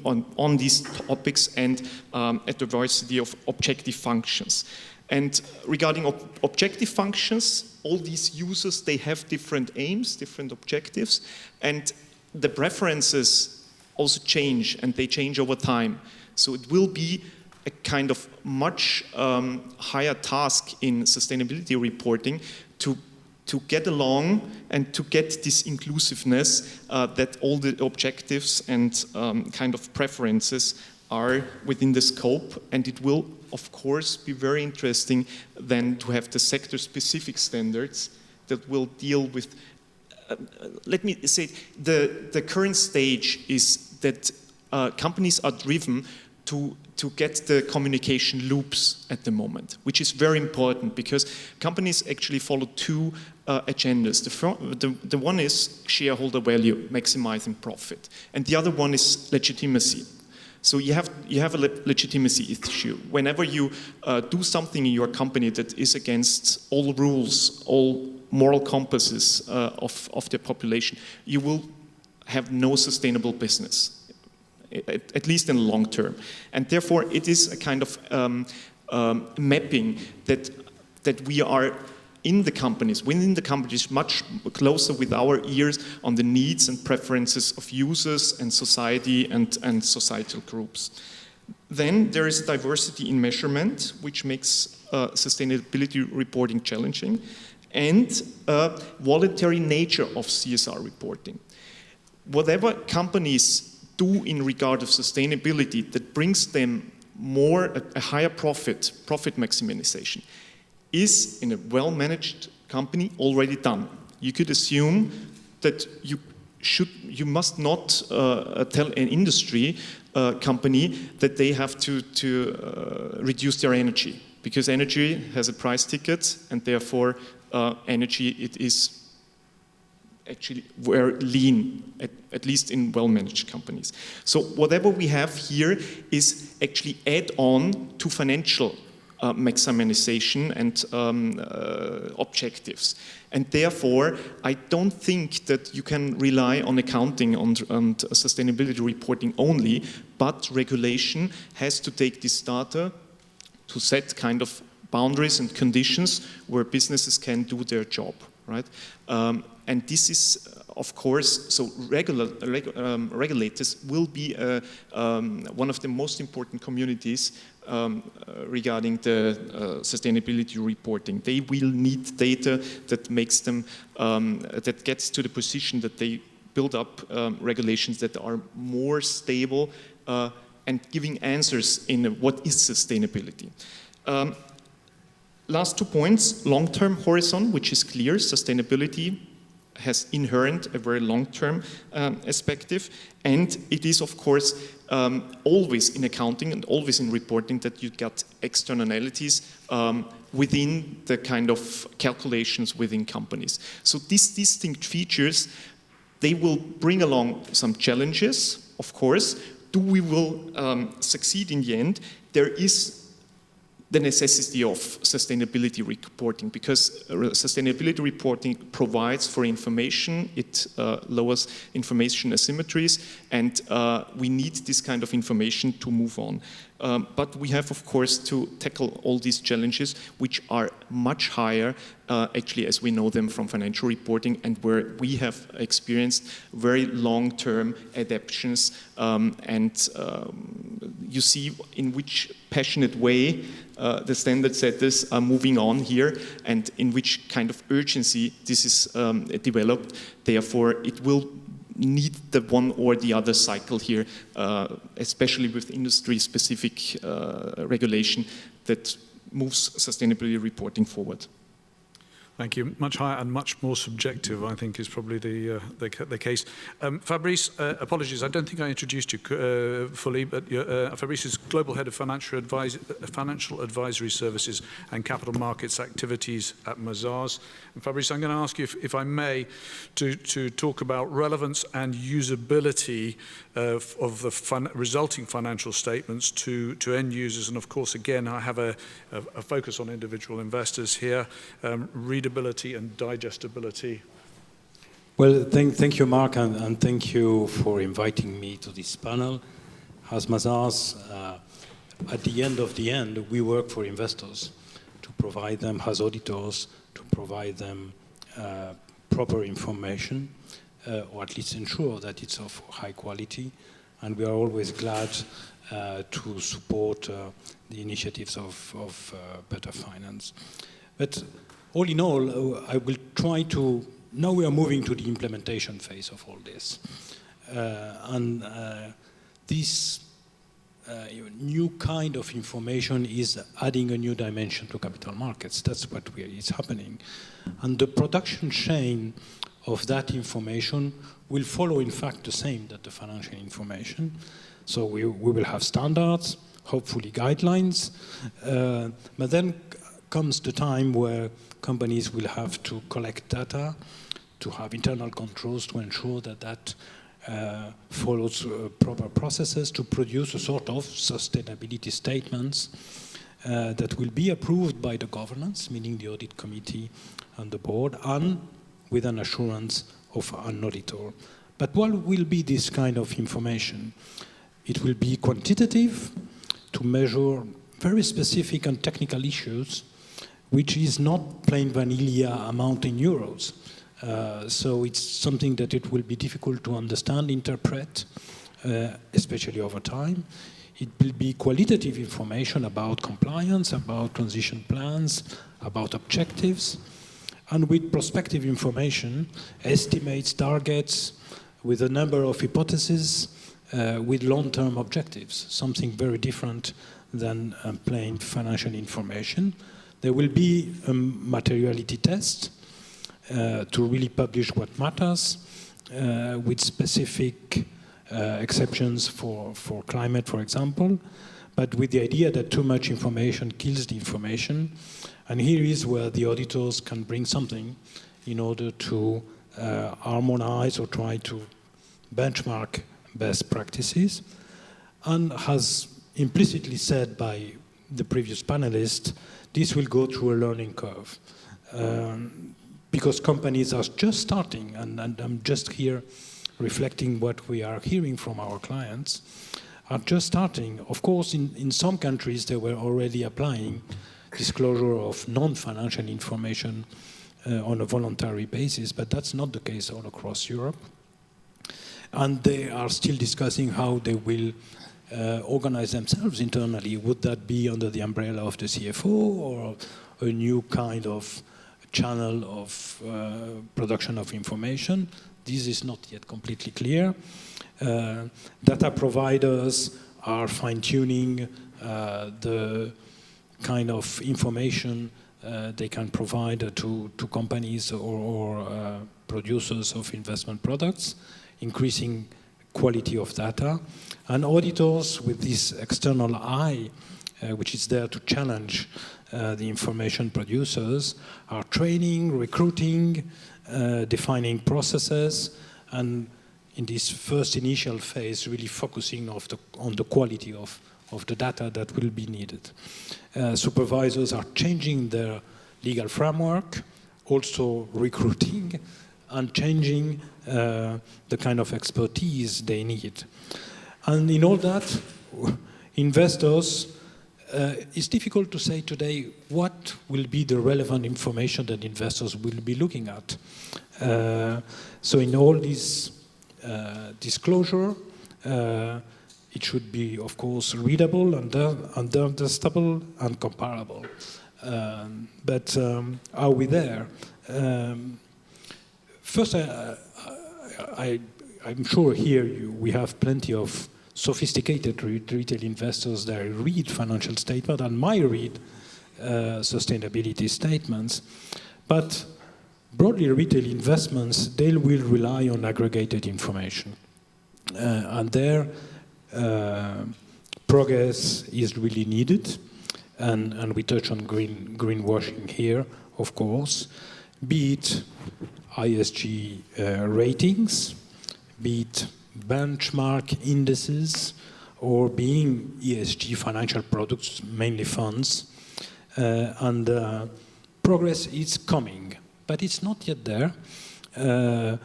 on these topics and a diversity of objective functions. And regarding objective functions, all these users, they have different aims, different objectives, and the preferences also change, and they change over time. So it will be a kind of much higher task in sustainability reporting to get along and to get this inclusiveness that all the objectives and kind of preferences are within the scope. And it will, of course, be very interesting then to have the sector-specific standards that will deal with, let me say, the current stage is that companies are driven to get the communication loops at the moment, which is very important because companies actually follow two agendas. The one is shareholder value, maximizing profit, and the other one is legitimacy. So you have a legitimacy issue. Whenever you do something in your company that is against all rules, all moral compasses of the population, you will have no sustainable business, at least in the long term. And therefore, it is a kind of mapping that we are in the companies, within the companies, much closer with our ears on the needs and preferences of users and society and societal groups. Then there is diversity in measurement, which makes sustainability reporting challenging, and voluntary nature of CSR reporting. Whatever companies do in regard of sustainability that brings them a higher profit maximization, is in a well-managed company already done. You could assume that you must not tell an industry company that they have to reduce their energy, because energy has a price ticket, and therefore energy, it is actually very lean, at least in well-managed companies. So whatever we have here is actually add-on to financial maximization and objectives. And therefore, I don't think that you can rely on accounting and sustainability reporting only, but regulation has to take this data to set kind of boundaries and conditions where businesses can do their job, right? And this is, of course, so regulators will be one of the most important communities regarding the sustainability reporting. They will need data that makes them, that gets to the position that they build up regulations that are more stable and giving answers in what is sustainability. Last 2 points, long-term horizon, which is clear. Sustainability has inherent a very long-term perspective, and it is, of course, always in accounting and always in reporting that you get externalities within the kind of calculations within companies. So these distinct features, they will bring along some challenges, of course. We will succeed in the end. There is the necessity of sustainability reporting, because sustainability reporting provides for information, it lowers information asymmetries, and we need this kind of information to move on. But we have, of course, to tackle all these challenges, which are much higher, actually, as we know them from financial reporting, and where we have experienced very long-term adaptations and you see in which passionate way the standard setters are moving on here and in which kind of urgency this is developed. Therefore, it will need the one or the other cycle here, especially with industry-specific regulation that moves sustainability reporting forward. Thank you. Much higher and much more subjective, I think, is probably the case. Fabrice, apologies, I don't think I introduced you fully, but Fabrice is Global Head of Financial Advisory Services and Capital Markets Activities at Mazars. And Fabrice, I'm going to ask you, if I may, to talk about relevance and usability of the resulting financial statements to end users. And of course, again, I have a focus on individual investors here. Readability and digestibility. Well, thank you, Mark, and thank you for inviting me to this panel. As Mazars, at the end of the end, we work for investors to provide them, as auditors, to provide them proper information, or at least ensure that it's of high quality. And we are always glad to support the initiatives of Better Finance. But all in all, I will try to, now we are moving to the implementation phase of all this. This new kind of information is adding a new dimension to capital markets. That's what is happening. And the production chain of that information will follow, in fact, the same that the financial information. So we will have standards, hopefully guidelines, but then comes the time where companies will have to collect data, to have internal controls to ensure that that follows proper processes to produce a sort of sustainability statements that will be approved by the governance, meaning the audit committee and the board, and with an assurance of an auditor. But what will be this kind of information? It will be quantitative to measure very specific and technical issues, which is not plain vanilla amount in euros. So it's something that it will be difficult to understand, interpret, especially over time. It will be qualitative information about compliance, about transition plans, about objectives, and with prospective information, estimates, targets, with a number of hypotheses, with long-term objectives, something very different than plain financial information. There will be a materiality test to really publish what matters, with specific exceptions for climate, for example, but with the idea that too much information kills the information. And here is where the auditors can bring something in order to harmonize or try to benchmark best practices. And as implicitly said by the previous panelist, this will go through a learning curve. Because companies are just starting, and I'm just here reflecting what we are hearing from our clients, are just starting. Of course, in some countries, they were already applying disclosure of non-financial information on a voluntary basis, but that's not the case all across Europe. And they are still discussing how they will organize themselves internally. Would that be under the umbrella of the CFO or a new kind of channel of production of information? This is not yet completely clear. Data providers are fine-tuning the kind of information they can provide to companies or producers of investment products, increasing quality of data. And auditors with this external eye, which is there to challenge the information producers, are training, recruiting, defining processes, and in this first initial phase, really focusing on the quality of the data that will be needed. Supervisors are changing their legal framework, also recruiting and changing the kind of expertise they need. And in all that, investors, it's difficult to say today what will be the relevant information that investors will be looking at. So in all this disclosure, It should be, of course, readable, understandable, and comparable. But are we there? First, I'm sure here we have plenty of sophisticated retail investors that read financial statements and might read sustainability statements. But broadly, retail investments, they will rely on aggregated information. And there, progress is really needed. And we touch on greenwashing here, of course, be it ESG ratings, be it benchmark indices, or being ESG financial products, mainly funds. And progress is coming, but it's not yet there. The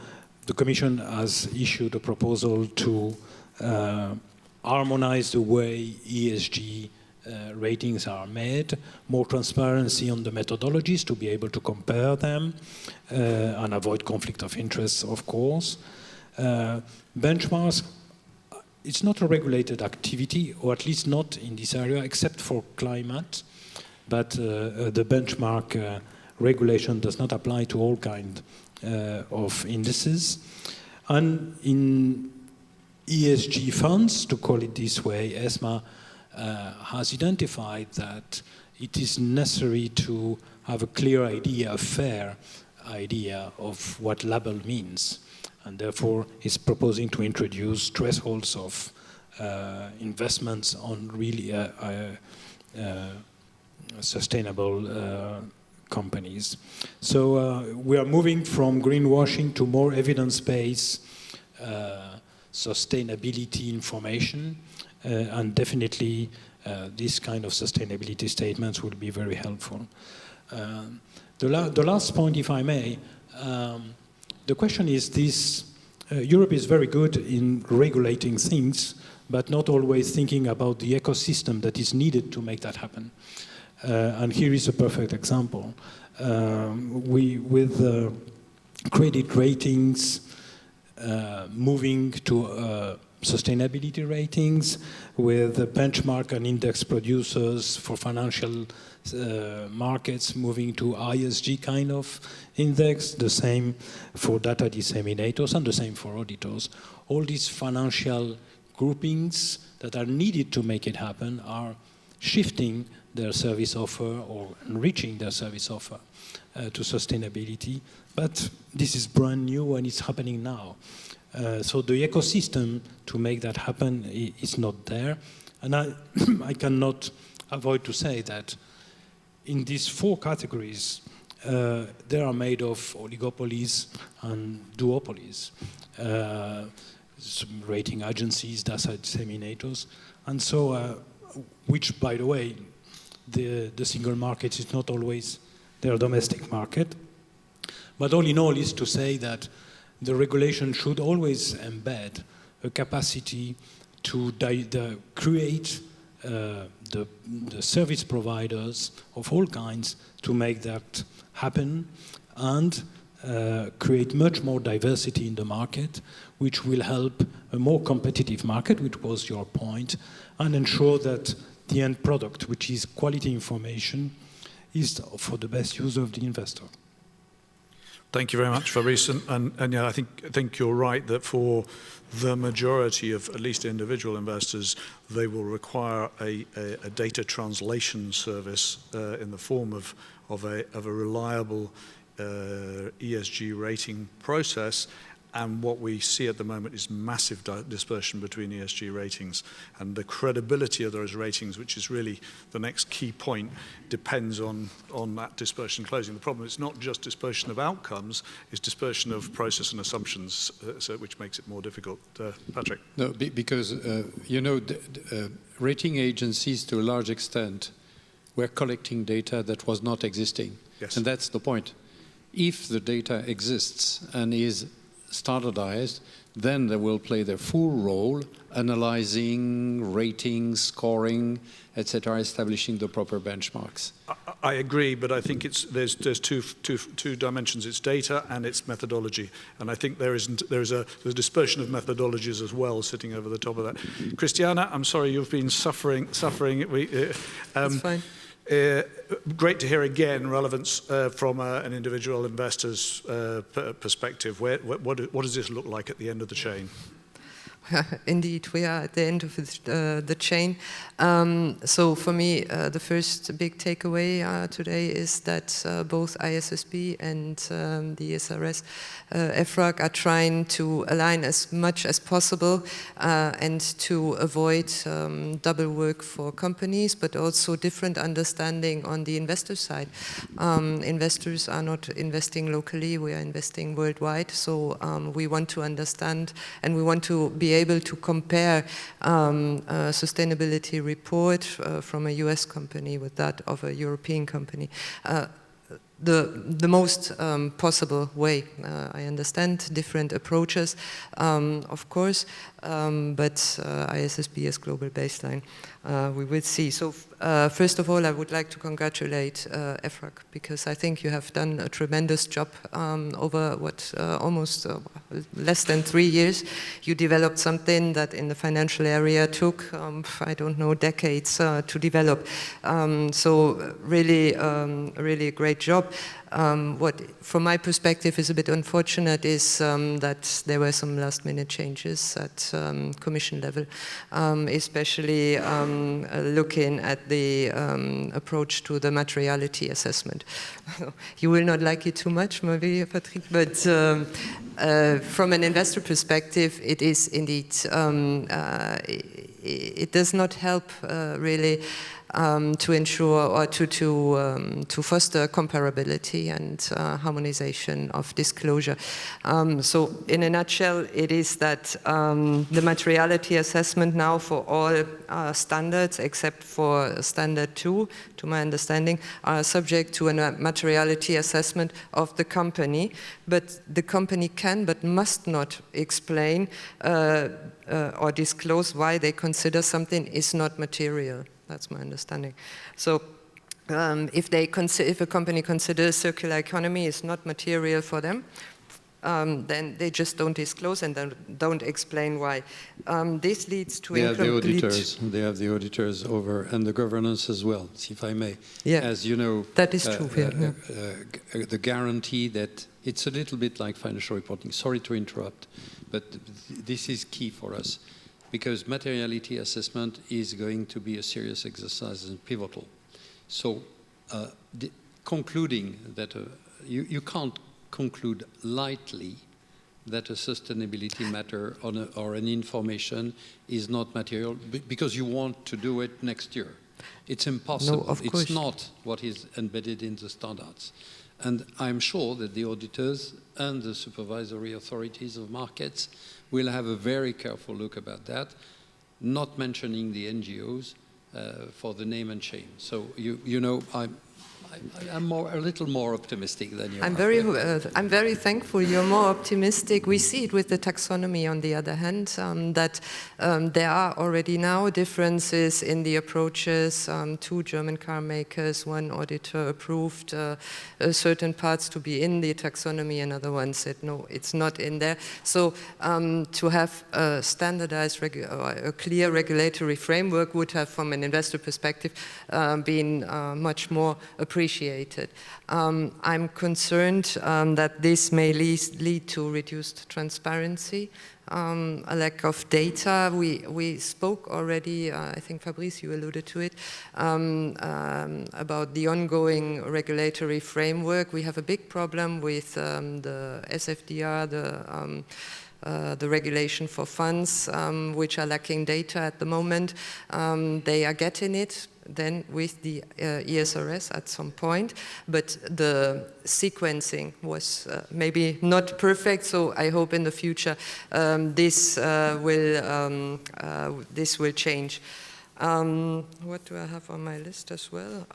Commission has issued a proposal to harmonize the way ESG ratings are made, more transparency on the methodologies to be able to compare them and avoid conflict of interest, of course. Benchmarks, it's not a regulated activity, or at least not in this area, except for climate, but the benchmark regulation does not apply to all kinds of indices. And in ESG funds, to call it this way, ESMA has identified that it is necessary to have a clear idea, a fair idea of what label means, and therefore is proposing to introduce thresholds of investments on really sustainable companies. So we are moving from greenwashing to more evidence-based sustainability information, and definitely this kind of sustainability statements will be very helpful. The last point, if I may, the question is this: Europe is very good in regulating things, but not always thinking about the ecosystem that is needed to make that happen. And here is a perfect example. With credit ratings moving to sustainability ratings, with benchmark and index producers for financial markets moving to ESG kind of index, the same for data disseminators and the same for auditors. All these financial groupings that are needed to make it happen are shifting their service offer or enriching their service offer to sustainability. But this is brand new and it's happening now. So the ecosystem to make that happen is not there. And I cannot avoid to say that in these four categories, they are made of oligopolies and duopolies. Some rating agencies, data disseminators. And so, which, by the way, the single market is not always their domestic market. But all in all is to say that the regulation should always embed a capacity to create the service providers of all kinds to make that happen and create much more diversity in the market, which will help a more competitive market, which was your point, and ensure that the end product, which is quality information, is for the best use of the investor. Thank you very much, Fabrice. And yeah, I think you're right that for the majority of at least individual investors, they will require a data translation service in the form of a reliable ESG rating process. And what we see at the moment is massive dispersion between ESG ratings. And the credibility of those ratings, which is really the next key point, depends on that dispersion closing. The problem is not just dispersion of outcomes, it's dispersion of process and assumptions, which makes it more difficult. Patrick? No, because, rating agencies, to a large extent, were collecting data that was not existing. Yes. And that's the point. If the data exists and is standardized, then they will play their full role, analyzing, rating, scoring, etc., establishing the proper benchmarks. I agree, but I think there's two dimensions. It's data and it's methodology, and I think there's a dispersion of methodologies as well sitting over the top of that. Christiana, I'm sorry you've been suffering. That's fine. Great to hear again relevance from an individual investor's perspective. What does this look like at the end of the chain? Indeed, we are at the end of the chain. So for me, the first big takeaway today is that both ISSB and the ESRS, EFRAG are trying to align as much as possible and to avoid double work for companies, but also different understanding on the investor side. Investors are not investing locally, we are investing worldwide, so we want to understand and we want to be able to compare a sustainability report from a US company with that of a European company. The most possible way. I understand different approaches, of course, but ISSB is global baseline. We will see. So first of all, I would like to congratulate EFRAG, because I think you have done a tremendous job over almost less than 3 years. You developed something that in the financial area took, I don't know, decades to develop. So really, really a great job. What, from my perspective, is a bit unfortunate is that there were some last-minute changes at Commission level, especially looking at the approach to the materiality assessment. You will not like it too much, maybe, Patrick, but from an investor perspective, it is indeed, it does not help really to ensure or to foster comparability and harmonization of disclosure. So in a nutshell, it is that the materiality assessment now for all standards except for standard 2, to my understanding, are subject to a materiality assessment of the company, but the company can but must not explain or disclose why they consider something is not material. That's my understanding. So if a company considers circular economy is not material for them, then they just don't disclose and don't explain why. This leads to incomplete... They have the auditors over, and the governance as well, if I may. Yeah, as you know, that is true. The guarantee that it's a little bit like financial reporting. Sorry to interrupt, but this is key for us, because materiality assessment is going to be a serious exercise and pivotal. So concluding that you can't conclude lightly that a sustainability matter or an information is not material because you want to do it next year. It's impossible. No, of course. It's not what is embedded in the standards. And I'm sure that the auditors and the supervisory authorities of markets will have a very careful look about that, not mentioning the NGOs for the name and shame. So you know, I'm a little more optimistic than you are. I'm very thankful you're more optimistic. We see it with the taxonomy, on the other hand, that there are already now differences in the approaches. 2 German car makers, 1 auditor approved certain parts to be in the taxonomy, another one said no, it's not in there. So to have a standardized, a clear regulatory framework would have, from an investor perspective, been much more appreciated. I'm concerned that this may lead to reduced transparency, a lack of data. We spoke already, I think Fabrice, you alluded to it, about the ongoing regulatory framework. We have a big problem with the SFDR, the regulation for funds, which are lacking data at the moment. They are getting it then with the ESRS at some point, but the sequencing was maybe not perfect, so I hope in the future this will change. What do I have on my list as well?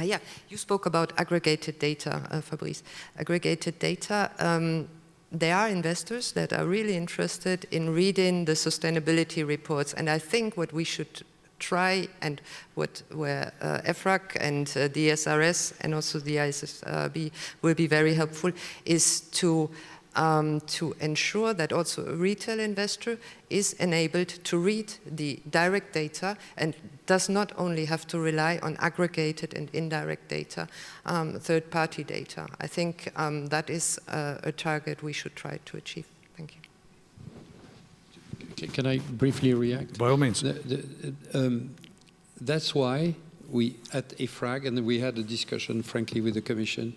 Yeah, you spoke about aggregated data, Fabrice. Aggregated data, there are investors that are really interested in reading the sustainability reports. And I think what we should try, and where EFRAG and the SRS and also the ISSB will be very helpful, is to ensure that also a retail investor is enabled to read the direct data and does not only have to rely on aggregated and indirect data, third-party data. I think that is a target we should try to achieve. Thank you. Can I briefly react? By all means. That's why we, at EFRAG, and we had a discussion, frankly, with the Commission,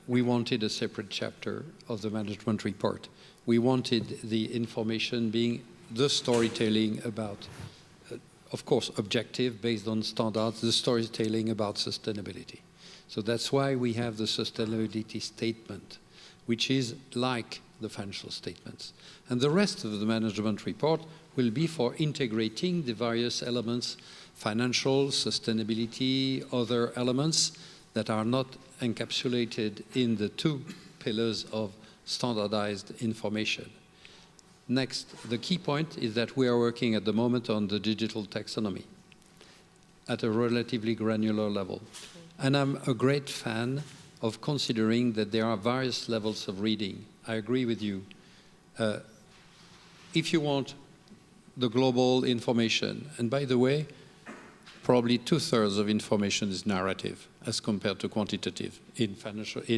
we wanted a separate chapter of the management report. We wanted the information being the storytelling about, of course, objective, based on standards, the storytelling about sustainability. So that's why we have the sustainability statement, which is like the financial statements. And the rest of the management report will be for integrating the various elements, financial, sustainability, other elements that are not encapsulated in the two pillars of standardized information. Next, the key point is that we are working at the moment on the digital taxonomy at a relatively granular level. And I'm a great fan of considering that there are various levels of reading. I agree with you. If you want the global information, and by the way, probably 2/3 of information is narrative as compared to quantitative in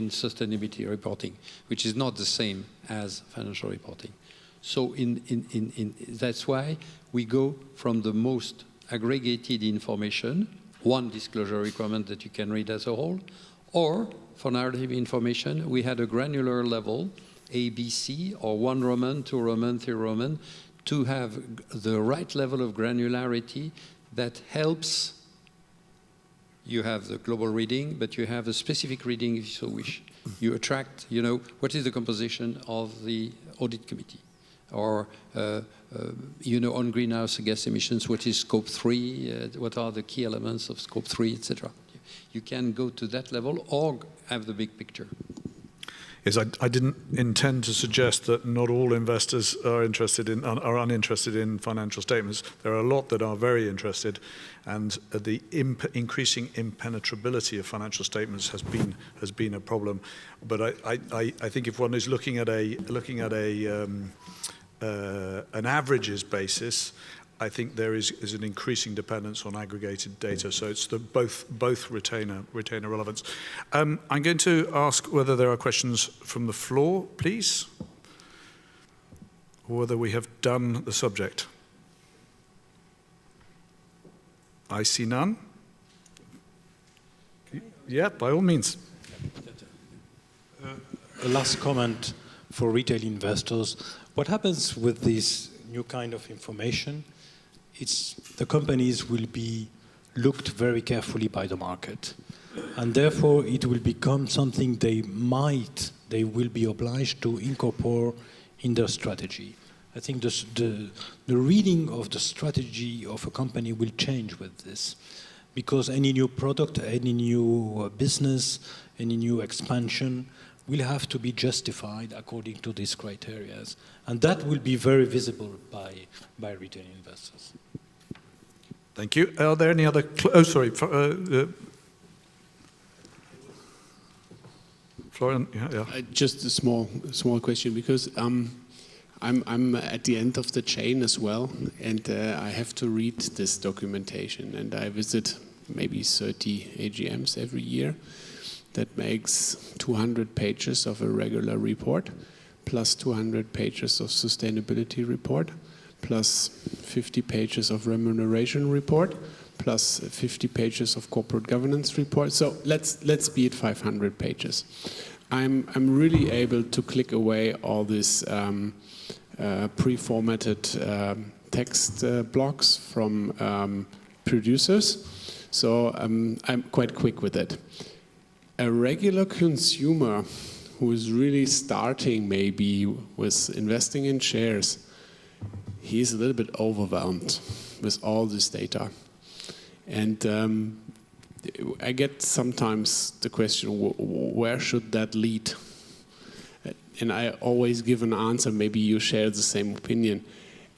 sustainability reporting, which is not the same as financial reporting. So that's why we go from the most aggregated information, one disclosure requirement that you can read as a whole, or for narrative information, we had a granular level, A, B, C, or 1 Roman, 2 Roman, 3 Roman, to have the right level of granularity that helps you have the global reading, but you have a specific reading if you so wish. You attract, you know, what is the composition of the audit committee? Or, you know, on greenhouse gas emissions, what is scope 3, what are the key elements of scope 3, etc. You can go to that level or have the big picture. Yes, I didn't intend to suggest that not all investors are uninterested in financial statements. There are a lot that are very interested, and the increasing impenetrability of financial statements has been a problem. But I think if one is looking at an averages basis, I think there is an increasing dependence on aggregated data, so it's both retain a relevance. I'm going to ask whether there are questions from the floor, please, or whether we have done the subject. I see none. Yeah, by all means. A last comment for retail investors. What happens with this new kind of information? The companies will be looked very carefully by the market, and therefore it will become something they will be obliged to incorporate in their strategy. I think the reading of the strategy of a company will change with this, because any new product, any new business, any new expansion will have to be justified according to these criteria. And that will be very visible by retail investors. Thank you. Are there any other... oh, sorry. Florian, yeah. Just a small question, because I'm at the end of the chain as well, and I have to read this documentation, and I visit maybe 30 AGMs every year. That makes 200 pages of a regular report, plus 200 pages of sustainability report, plus 50 pages of remuneration report, plus 50 pages of corporate governance report. So let's be at 500 pages. I'm really able to click away all these pre-formatted text blocks from producers. So I'm quite quick with it. A regular consumer who is really starting maybe with investing in shares, he's a little bit overwhelmed with all this data. And I get sometimes the question, where should that lead? and I always give an answer, maybe you share the same opinion.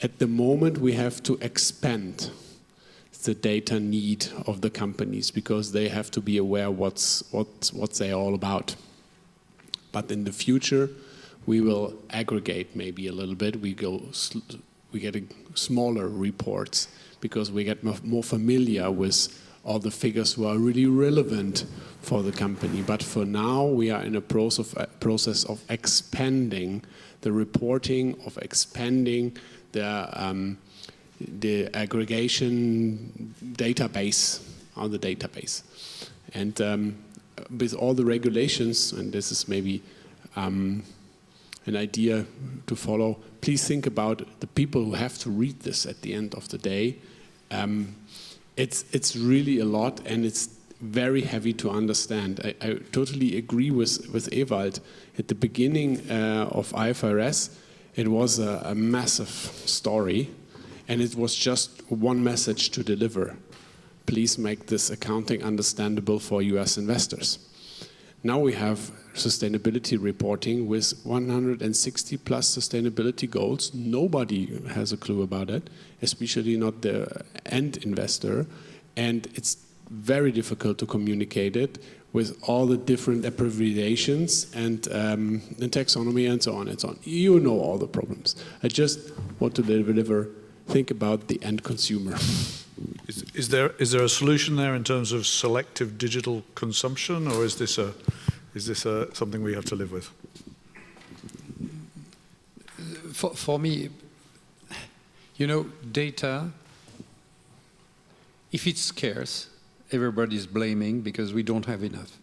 At the moment, we have to expand the data need of the companies because they have to be aware what they're all about. But in the future, we will aggregate maybe a little bit. We get smaller reports because we get more familiar with all the figures who are really relevant for the company. But for now, we are in a process of expanding the reporting, of expanding the aggregation database on the database. And with all the regulations, and this is maybe an idea to follow, please think about the people who have to read this at the end of the day. It's really a lot, and it's very heavy to understand. I totally agree with Ewald. At the beginning of IFRS, it was a massive story, and it was just one message to deliver. Please make this accounting understandable for US investors. Now we have sustainability reporting with 160 plus sustainability goals. Nobody has a clue about it, especially not the end investor. And it's very difficult to communicate it with all the different abbreviations and taxonomy and so on and so on. You know all the problems. I just want to deliver, think about the end consumer. Is there a solution there in terms of selective digital consumption, or is this something we have to live with? For me, you know, data, if it's scarce, everybody's blaming because we don't have enough.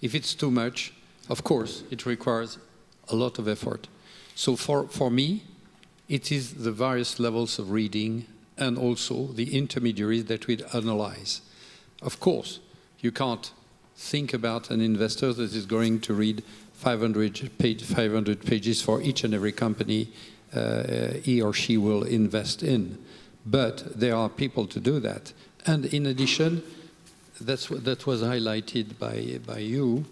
If it's too much, of course, it requires a lot of effort. So for me, it is the various levels of reading and also the intermediaries that we analyze. Of course, you can't think about an investor that is going to read 500 pages for each and every company he or she will invest in. But there are people to do that. And in addition, that was highlighted by you.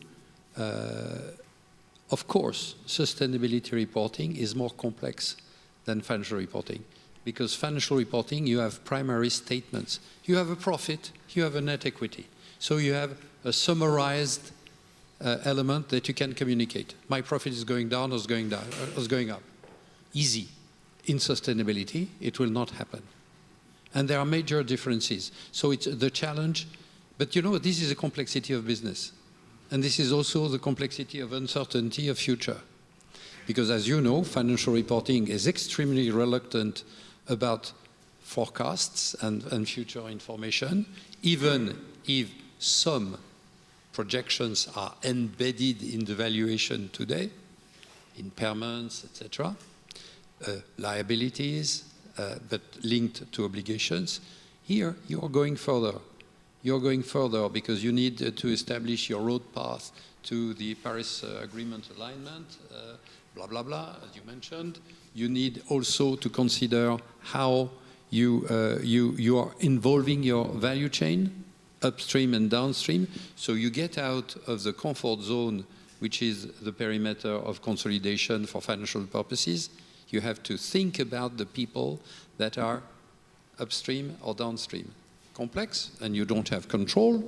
Of course, sustainability reporting is more complex than financial reporting. Because financial reporting, you have primary statements. You have a profit, you have a net equity. So you have a summarized element that you can communicate. My profit is going down or is going up. Easy. In sustainability, it will not happen. And there are major differences. So it's the challenge. But you know, this is a complexity of business. And this is also the complexity of uncertainty of future. Because as you know, financial reporting is extremely reluctant about forecasts and future information, even if some projections are embedded in the valuation today, impairments, etc., liabilities, but linked to obligations. Here, you are going further. You're going further because you need to establish your road path to the Paris Agreement alignment, blah, blah, blah, as you mentioned. You need also to consider how you are involving your value chain, upstream and downstream, so you get out of the comfort zone, which is the perimeter of consolidation for financial purposes. You have to think about the people that are upstream or downstream. Complex, and you don't have control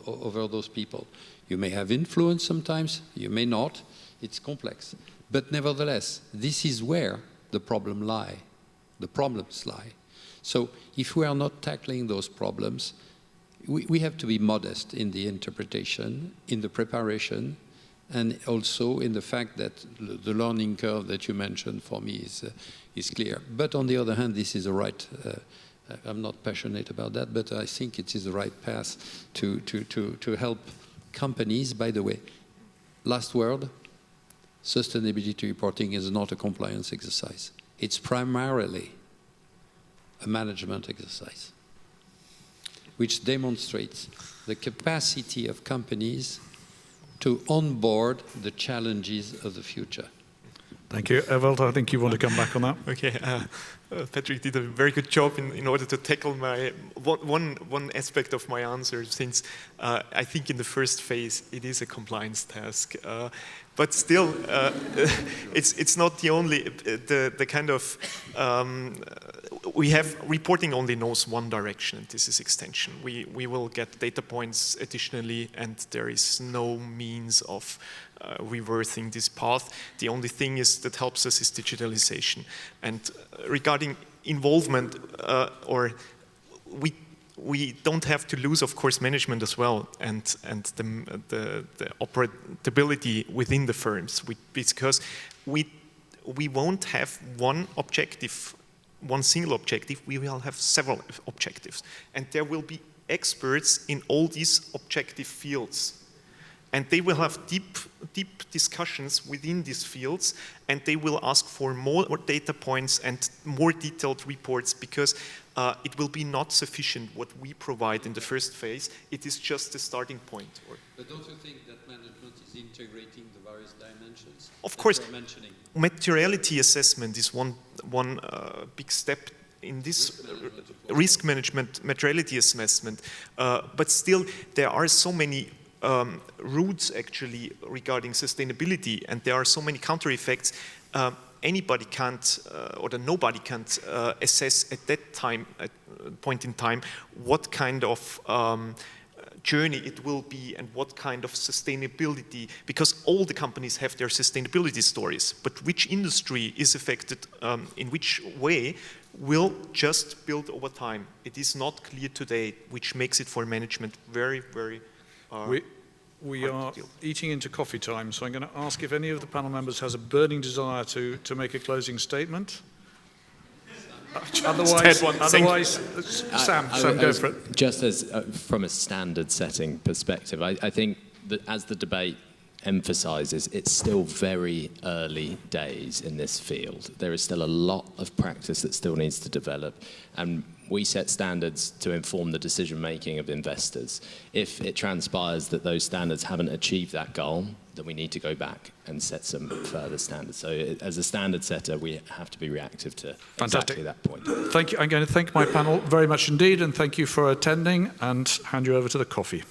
over those people. You may have influence sometimes, you may not. It's complex. But nevertheless, this is where the problems lie. So if we are not tackling those problems, we have to be modest in the interpretation, in the preparation, and also in the fact that the learning curve that you mentioned for me is clear. But on the other hand, this is the right, I'm not passionate about that, but I think it is the right path to help companies. By the way, last word, sustainability reporting is not a compliance exercise. It's primarily a management exercise, which demonstrates the capacity of companies to onboard the challenges of the future. Thank you. Ewald, I think you want to come back on that. Okay. Patrick did a very good job in order to tackle one aspect of my answer, since I think in the first phase it is a compliance task, but still it's not the only the kind of we have reporting only knows one direction, and this is extension. We will get data points additionally, and there is no means of reversing this path. The only thing is that helps us is digitalization. And regarding involvement, we don't have to lose, of course, management as well, and the operability within the firms, because we won't have one objective, one single objective. We will have several objectives, and there will be experts in all these objective fields. And they will have deep discussions within these fields, and they will ask for more data points and more detailed reports, because it will be not sufficient what we provide in the first phase. It is just the starting point. But don't you think that management is integrating the various dimensions? Of course, materiality assessment is one big step in this risk management materiality assessment. But still, there are so many routes actually regarding sustainability, and there are so many counter effects. Anybody can't or nobody can't assess at that point in time what kind of journey it will be and what kind of sustainability, because all the companies have their sustainability stories, but which industry is affected in which way will just build over time. It is not clear today, which makes it for management very, very we are eating into coffee time, so I'm going to ask if any of the panel members has a burning desire to make a closing statement. Otherwise, Sam, go for it. Just as from a standard setting perspective, I think that as the debate emphasizes, it's still very early days in this field. There is still a lot of practice that still needs to develop, and we set standards to inform the decision-making of investors. If it transpires that those standards haven't achieved that goal, then we need to go back and set some further standards. So as a standard setter, we have to be reactive to exactly that point. Thank you. I'm going to thank my panel very much indeed, and thank you for attending, and hand you over to the coffee.